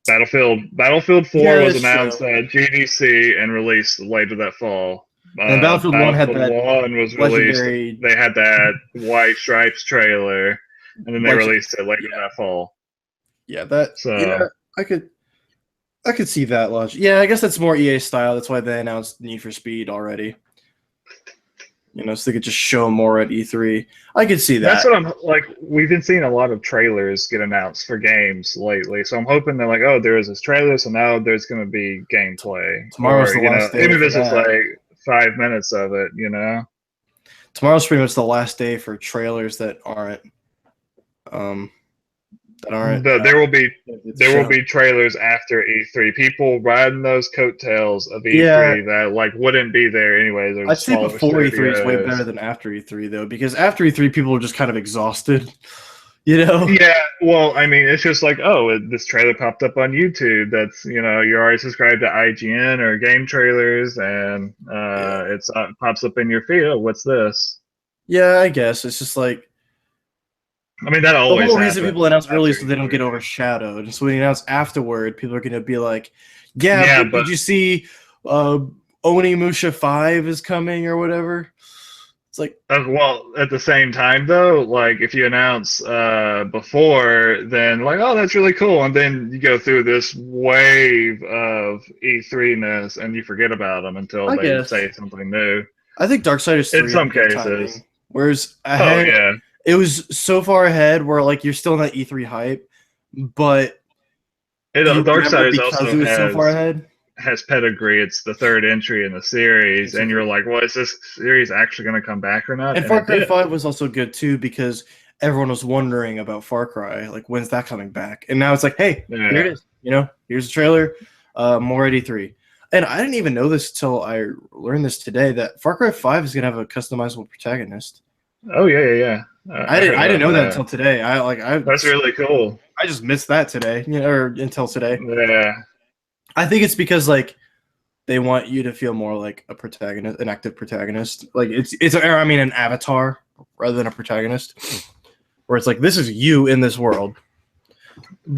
Battlefield 4 Yeah, was that's announced true. at GDC and released later that fall. And Battlefield 1 had Battlefield that 1 was released. legendary, They had that White Stripes trailer, and then they like, released it later yeah, that fall. yeah, that, yeah, So I could see that logic. Yeah, I guess that's more EA style. That's why they announced Need for Speed already. You know, so they could just show more at E3. I could see that's that. what I'm like. We've been seeing a lot of trailers get announced for games lately. So I'm hoping they're like, oh, there is this trailer, so now there's going to be gameplay, Tomorrow's or the last day even if for it's just that. like 5 minutes of it, you know. Tomorrow's pretty much the last day for trailers um that aren't There will be shown. trailers after E3. People riding those coattails of Yeah, E3 that like wouldn't be there anyway. I'd There's say smaller before E3 is way better studios. than after E3 though, because after E3 people are just kind of exhausted, you know? Yeah, well, I mean, it's just like, oh, this trailer popped up on YouTube. That's you're already subscribed to IGN or Game Trailers, and Yeah. it pops up in your feed. Oh, what's this? Yeah, I guess it's just like I mean, that the always whole reason people happens announce early after is so they don't E3. get overshadowed. And so when you announce afterward, people are gonna be like, yeah, Yeah, but but did you see Onimusha 5 is coming or whatever? It's like, well, at the same time, though, like if you announce before, then like, oh, that's really cool, and then you go through this wave of E3-ness, and you forget about them until I they guess say something new. I think Darksiders In 3 had some good cases. timing. Whereas Oh ahead, yeah, it was so far ahead where like you're still in that E3 hype, but you remember Darksiders because also it was so far ahead. has pedigree. It's the third entry in the series, and you're Exactly. like, well, is this series actually going to come back or not? And And Far it Cry did. 5 was also good too because everyone was wondering about Far Cry, like when's that coming back? And now it's like, hey, here it Yeah. is. You know, here's the trailer. More at E3. And I didn't even know this till I learned this today that Far Cry 5 is gonna have a customizable protagonist. Oh yeah, yeah, yeah. I heard I didn't about know that that. until today. That's really cool. I just missed that today, you know, or until today. Yeah. I think it's because like they want you to feel more like a protagonist, an active protagonist. Like I mean an avatar rather than a protagonist. Where it's like this is you in this world.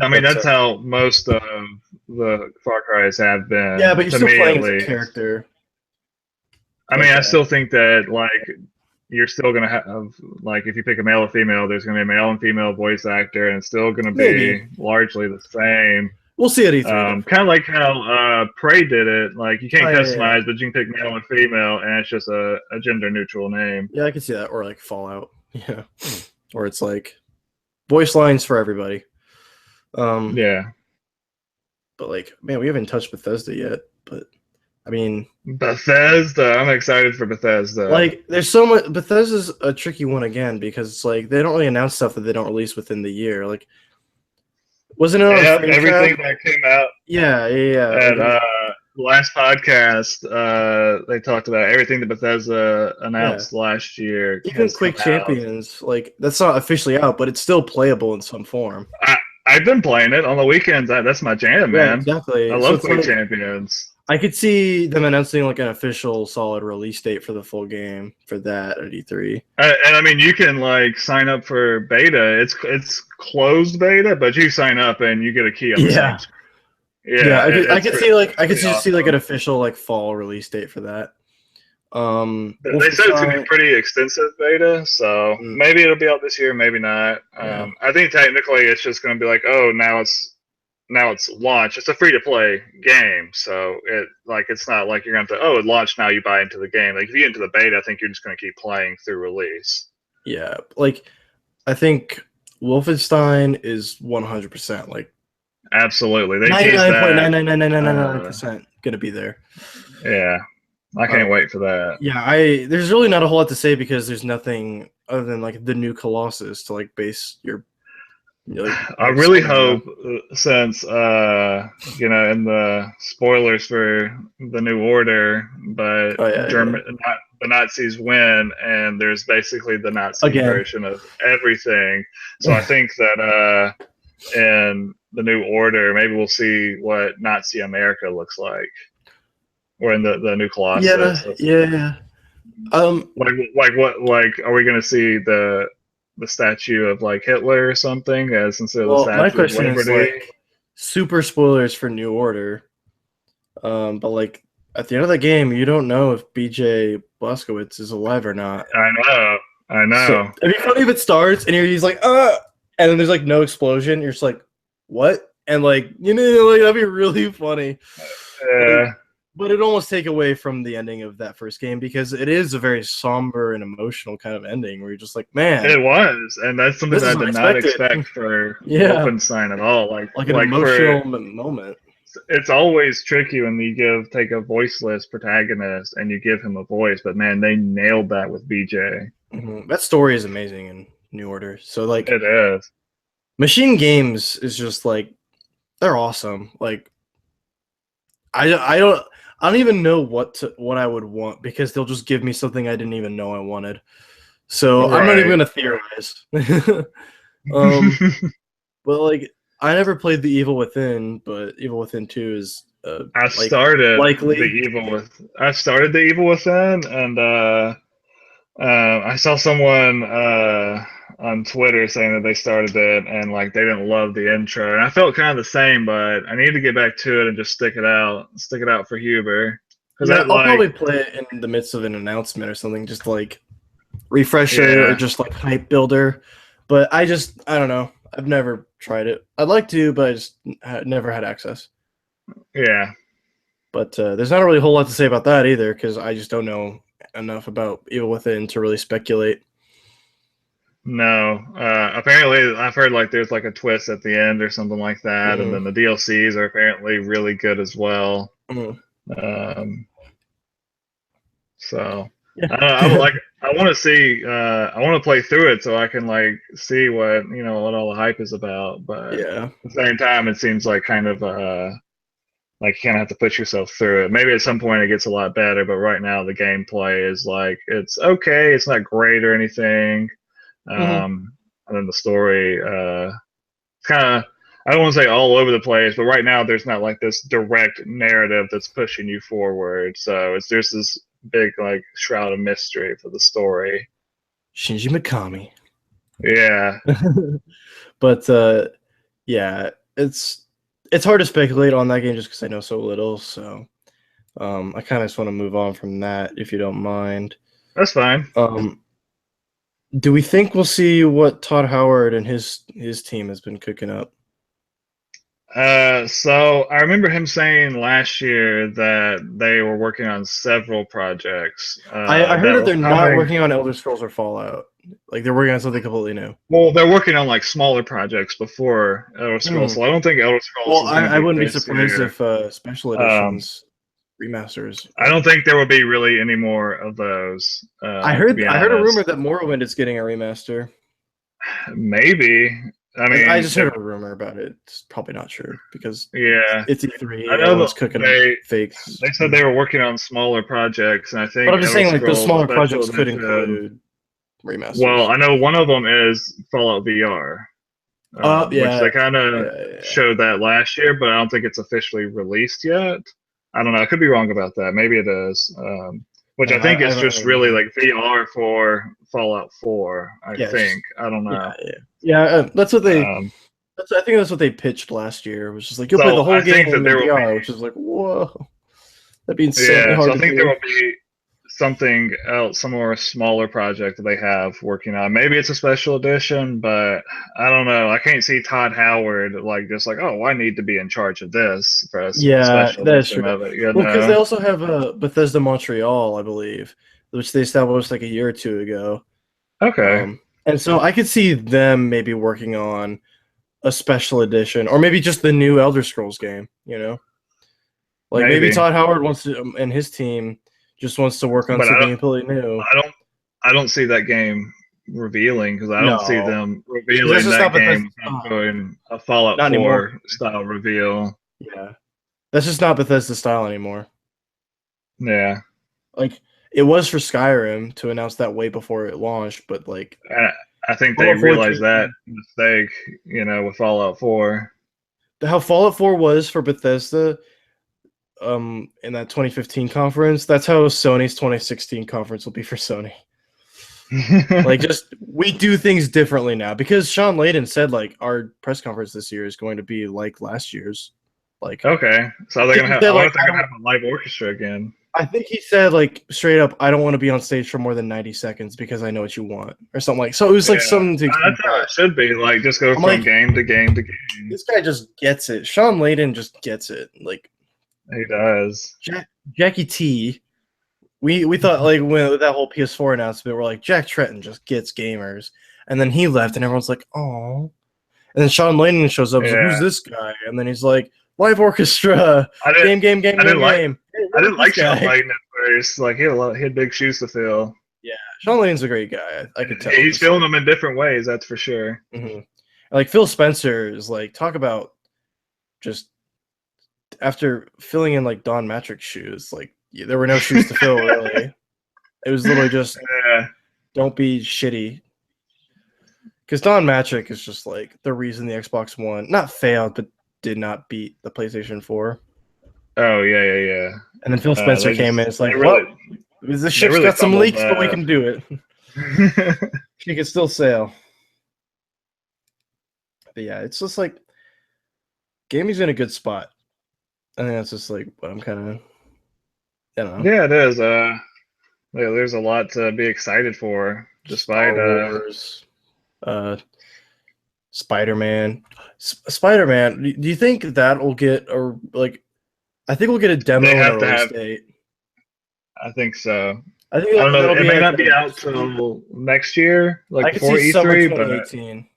I mean, But that's how most of the Far Cries have yeah, been, but you're to still me playing at as a least. character I mean, like I that. still think that like you're still gonna have like if you pick a male or female, there's gonna be a male and female voice actor, and it's still gonna Maybe be largely the same. we'll see at E3 though. Kind of like how Prey did it. Like you Oh can't yeah. customize, but you can pick male and female, and it's just a gender neutral name. Yeah, I can see that. Or like Fallout. Yeah, or it's like voice lines for everybody. Um, Yeah. but like, man, we haven't touched Bethesda yet. But I mean, Bethesda. I'm excited for Bethesda. like, there's so much. Bethesda's a tricky one again because it's like they don't really announce stuff that they don't release within the year. Like, wasn't it on Yep, Frame Trap? everything that came out Yeah, yeah, yeah. Like at it was, last podcast, they talked about everything that Bethesda yeah. announced last year Even has come Quake out. Champions, like that's not officially out, but it's still playable in some form. I, I've been playing it on the weekends. That's my jam, Yeah, man. I exactly. So love it's Quake like Champions. I could see them announcing like an official solid release date for the full game for that at E3. And I mean, you can like sign up for beta. It's closed beta, but you sign up and you get a key on the same Yeah. screen. Yeah, Yeah, I could see like I could pretty just see like an awesome. official like fall release date for that. They said it's gonna be Wolfenstein. pretty extensive beta, so mm, maybe it'll be out this year, maybe not. Yeah. I think technically it's just gonna be like, oh, now it's now it's launched. It's a free to play game, so it's not like you're going to it launched now you buy into the game. Like if you get into the beta, I think you're just going to keep playing through release. Yeah, like I think Wolfenstein is 100% like absolutely. They teased 99.99999% gonna be there. Yeah, I can't wait for that. Yeah, there's really not a whole lot to say because there's nothing other than like the new Colossus to like base your. I really hope, since in the spoilers for the New Order, but the Nazis win, and there's basically the Nazi version of everything. So I think that in the New Order, maybe we'll see what Nazi America looks like, or in the new Colossus. Yeah. Like what? Like, are we going to see the statue of like Hitler or something instead of the statue my question of Liberty? is like super spoilers for New Order, but like at the end of the game, you don't know if BJ Blazkowicz is alive or not. I know. So, it'd be funny if it starts and he's like, and then there's like no explosion. You're just like, what? And like, that'd be really funny. Yeah. But it'd almost take away from the ending of that first game because it is a very somber and emotional kind of ending where you're just like, man. It was, and that's something that I did not expect for Wolfenstein at all. Like an emotional moment. It's always tricky when you take a voiceless protagonist and you give him a voice, but man, they nailed that with BJ. Mm-hmm. That story is amazing in New Order. So like, it is. Machine Games is just like, they're awesome. Like, I don't even know what I would want because they'll just give me something I didn't even know I wanted. So I'm not even gonna theorize. But like, I never played The Evil Within, but Evil Within 2 is I started The Evil Within, and I saw someone on Twitter saying that they started it and like they didn't love the intro, and I felt kind of the same, but I need to get back to it and just stick it out for Huber. I'll probably play it in the midst of an announcement or something, just like refresher or just like hype builder. But I don't know. I've never tried it. I'd like to, but I just never had access. Yeah. But there's not really a whole lot to say about that either because I just don't know enough about Evil Within to really speculate. No. Apparently, I've heard like there's like a twist at the end or something like that, and then the DLCs are apparently really good as well. So I want to see. I want to play through it so I can like see what what all the hype is about. But at the same time, it seems like kind of like you kind of have to put yourself through it. Maybe at some point it gets a lot better, but right now the gameplay is like it's okay. It's not great or anything. And then the story, kind of, I don't want to say all over the place, but right now there's not like this direct narrative that's pushing you forward. So there's this big like shroud of mystery for the story. Shinji Mikami. Yeah. But yeah, it's hard to speculate on that game just because I know so little. So I kind of just want to move on from that if you don't mind. That's fine. Do we think we'll see what Todd Howard and his team has been cooking up? So I remember him saying last year that they were working on several projects. I heard that they're not working on Elder Scrolls or Fallout. Like they're working on something completely new. Well, they're working on like smaller projects before Elder Scrolls, so I don't think Elder Scrolls. Well, I wouldn't be surprised if special editions, remasters. I don't think there will be really any more of those. I heard a rumor that Morrowind is getting a remaster. Maybe. I mean, I just heard a rumor about it. It's probably not true because it's E3. I know cooking fakes. They said they were working on smaller projects, and I think. But I'm just saying, like those smaller projects could include remasters. Well, I know one of them is Fallout VR. Which they kind of showed that last year, but I don't think it's officially released yet. I don't know. I could be wrong about that. Maybe it is. Which I think is just really like VR for Fallout 4. I think. I don't know. Yeah, that's what they. I think that's what they pitched last year. Was just like you'll play the whole game in VR, which is like whoa, that'd be insane. Yeah, so I think there will be something else, some more smaller project that they have working on. Maybe it's a special edition, but I don't know. I can't see Todd Howard like just like, oh, I need to be in charge of this for a Yeah, special that is edition true. of it. You Well, because they know? also have Bethesda Montreal, I believe, which they established like a year or two ago. Okay, And so I could see them maybe working on a special edition, or maybe just the new Elder Scrolls game. Like maybe maybe. Todd Howard wants to, and his team just wants to work on But something completely new. I don't see that game revealing because I don't see No, them because that's revealing just that not game Bethesda. without doing a Fallout Not anymore. 4 style reveal. Yeah, that's just not Bethesda style anymore. Yeah. Like it was for Skyrim to announce that way before it launched, but like I think they Fallout 4 realized came, that mistake, with Fallout 4. how Fallout 4 was for Bethesda in that 2015 conference, that's how Sony's 2016 conference will be for Sony. Like just we do things differently now because Sean Layden said like our press conference this year is going to be like last year's. Like Okay, so they're I think gonna he have. said I wonder like if they're gonna have a live orchestra again. I think he said like straight up, I don't want to be on stage for more than 90 seconds because I know what you want or something like. So it was like Yeah, something to that's how it should be. Like, just go I'm from like, game to game to game. this guy just gets it. Sean Layden just gets it. Like He does. Jackie T. We thought like when with that whole PS4 announcement, we're like Jack Tretton just gets gamers, and then he left, and everyone's like, oh. And then Sean Layden shows up, he's like, who's Yeah, this guy? And then he's like, live orchestra, I didn't. game, game, game, I didn't game, like. game. Hey, I who's didn't this like Sean guy? Layden at first. Like, he had big shoes to fill. Yeah, Sean Layden's a great guy. I could tell. He's filling them in different ways. That's for sure. Mm-hmm. Like Phil Spencer is like, talk about just after filling in like Don Matrick's shoes, like there were no shoes to fill really. It was literally just Yeah. don't be shitty. Because Don Matrick is just like the reason the Xbox One not failed, but did not beat the PlayStation 4. Oh yeah. And then Phil Spencer came in. It's like, well, the ship's really got some fumbled leaks, but we can do it. She can still sail. But yeah, it's just like gaming's in a good spot. I think that's just like what I'm kind of, I don't know. Yeah, it is. There's a lot to be excited for, despite Star Wars, Spider-Man. Spider-Man, do you think that will get a like? I think we'll get a demo they and have a to release have. date. I think so. I think I don't know. that'll It be may like not be out till next year, I like could before see summer E3, but 2018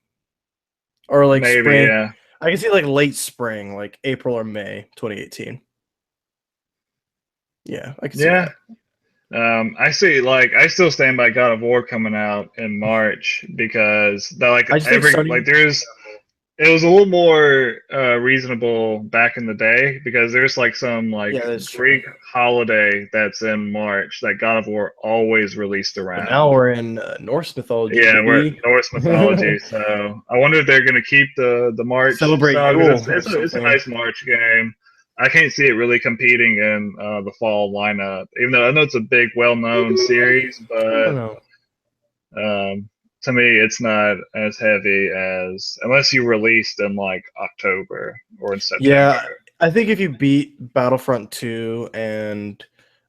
or like maybe, spring. yeah. I can see like late spring, like April or May 2018. Yeah, I can see Yeah. that. I see. Like, I still stand by God of War coming out in March because that, like, I just think Sony. it was a little more reasonable back in the day because there's like some like Yeah, that's true. Greek holiday that's in March that God of War always released But now around. we're in Norse mythology, Yeah, we're baby. Norse mythology, so I wonder if they're going to keep the March Celebrate style because Yule or it's a something. nice March game. I can't see it really competing in the fall lineup, even though I know it's a big, well-known series, I don't but know. to me, it's not as heavy as unless you released in like October or in September. Yeah, I think if you beat Battlefront 2 and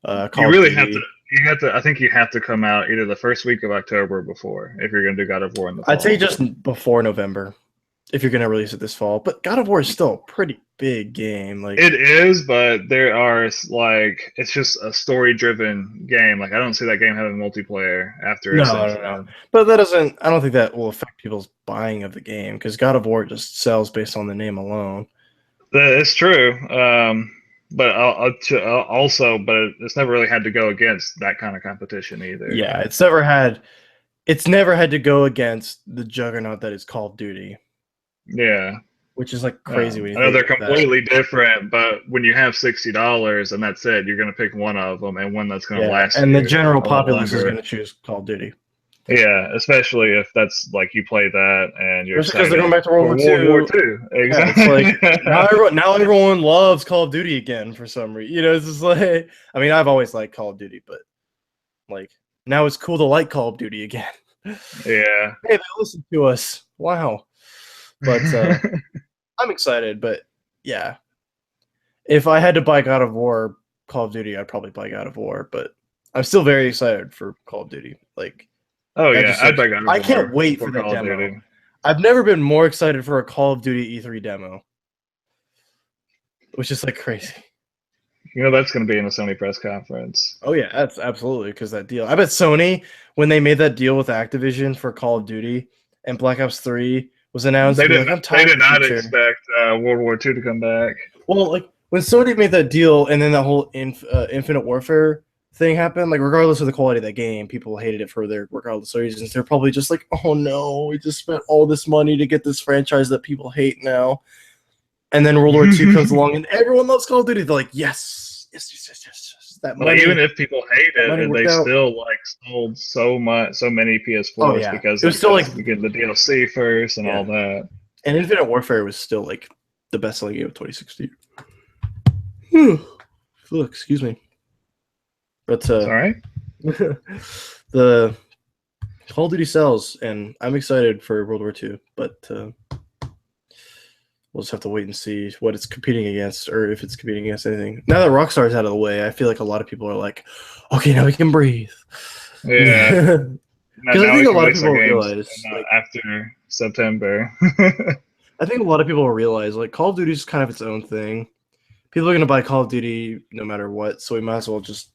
Call You of really have to. Duty, You have to. I think you have to come out either the first week of October or before if you're going to do God of War in the fall. I'd say just before November if you're going to release it this fall. But God of War is still a pretty big game. Like It is, but there are like it's just a story-driven game. Like I don't see that game having multiplayer after no. But that doesn't. I don't think that will affect people's buying of the game because God of War just sells based on the name alone. It's true. But also, but it's never really had to go against that kind of competition either. Yeah, it's never had to go against the juggernaut that is Call of Duty. Yeah. Which is like crazy when you I know think they're about completely different, but when you have $60 and that's it, you're going to pick one of them and one that's going to last. And the you general a lot populace is longer. going to choose Call of Duty. Yeah, especially if that's like you play that and you're because they're going back to World War II. Exactly. Yeah, it's like now everyone loves Call of Duty again for some reason. You know, it's just like I mean, I've always liked Call of Duty, but like now it's cool to like Call of Duty again. Yeah. Hey, they listen to us. Wow. But I'm excited, but yeah. If I had to buy God of War, Call of Duty, I'd probably buy God of War, but I'm still very excited for Call of Duty. Like, Oh that yeah, just I'd seems, buy God I of can't War wait for before that Call of demo. Duty. I've never been more excited for a Call of Duty E3 demo, which is like crazy. You know that's going to be in a Sony press conference. Oh yeah, that's absolutely because that deal. I bet Sony, when they made that deal with Activision for Call of Duty and Black Ops 3 was announced, They to be did. like, I'm They tired did of not shit sharing. expect World War II to come back. Well, like when Sony made that deal and then the whole Infinite Warfare thing happened, like regardless of the quality of that game, people hated it for their regardless of reasons. They're probably just like, oh no, we just spent all this money to get this franchise that people hate now. And then World War II comes along and everyone loves Call of Duty. They're like, yes, yes, yes, yes, yes, yes. That Well, money, even if people hate that money it, they worked out. still like sold so many Oh PS4s yeah, because it was of still like, you get the DLC first and all yeah. that. And Infinite Warfare was still like the best selling game of 2016. Look, excuse me. But It's all right. the Call of Duty sells, and I'm excited for World War II, but we'll just have to wait and see what it's competing against, or if it's competing against anything. Now that Rockstar's out of the way, I feel like a lot of people are like, okay, now we can breathe. Yeah. Because I Now think we a can lot of release our people games realize, like, after September. I think a lot of people realize, like, Call of Duty is kind of its own thing. People are going to buy Call of Duty no matter what, so we might as well just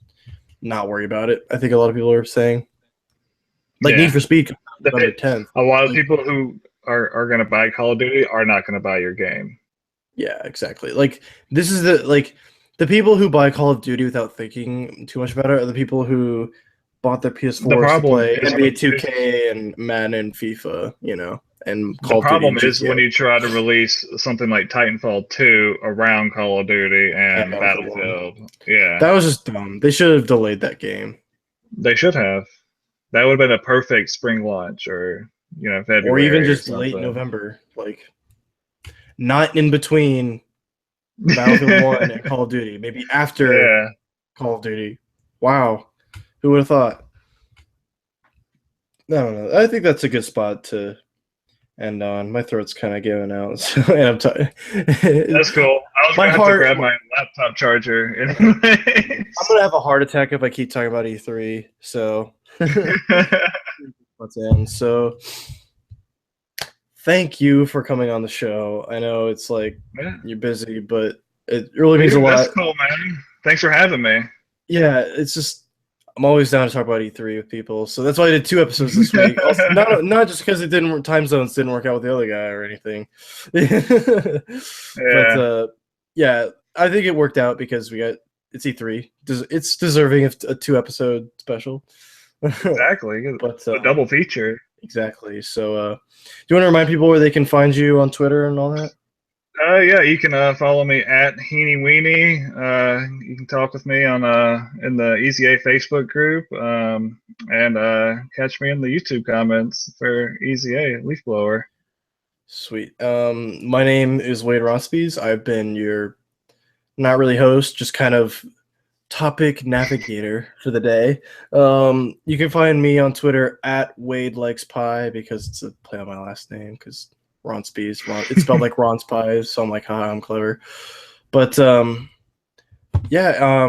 not worry about it. I think a lot of people are saying, like, Yeah. Need for Speed November 10th. A lot of Like, people who are going to buy Call of Duty are not going to buy your game. yeah, exactly. Like, this is the people who buy Call of Duty without thinking too much about it are the people who bought their The PS4s to problem play is NBA 2K and Madden and FIFA, and the Call of Duty problem and is when GTA you try to release something like Titanfall 2 around Call of Duty and and Battlefield 1. Battlefield. Yeah, That was just dumb. They should have delayed that game. they should have. That would have been a perfect spring launch or Or even February or just late something. November. Like, not in between Battlefield 1 and Call of Duty. Maybe after Yeah. Call of Duty. Wow. Who would have thought? I don't know. I think that's a good spot to end on. My throat's kind of giving out, so, and I'm tired. That's cool. I was My gonna have to heart. grab my laptop charger I'm anyways. gonna have a heart attack if I keep talking about E3. So let's end. So thank you for coming on the show. I know it's like Yeah. you're busy, but it really means a lot. That's cool, man. Thanks for having me. Yeah, it's just I'm always down to talk about E3 with people, so that's why I did 2 episodes this week. Also, not just because it didn't time zones didn't work out with the other guy or anything, but yeah, I think it worked out because it's E3. It's deserving of a 2-episode special. Exactly. But A double feature. exactly. So, do you want to remind people where they can find you on Twitter and all that? Yeah, you can follow me at Heenie Weenie. You can talk with me on in the Easy A Facebook group, and catch me in the YouTube comments for Easy A Leaf Blower. Sweet. My name is Wade Rothspies. I've been your not really host, just kind of topic navigator for the day. You can find me on Twitter at Wade Likes Pie because it's a play on my last name because Ronspies. It's spelled like Ron's Pies, so I'm like, ha, I'm clever. But yeah,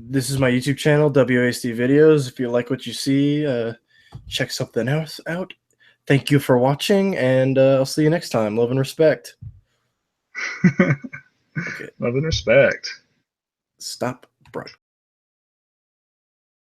this is my YouTube channel, WASD Videos. If you like what you see, check something else out. Thank you for watching, and I'll see you next time. Love and respect. Okay. Love and respect. Stop, bro.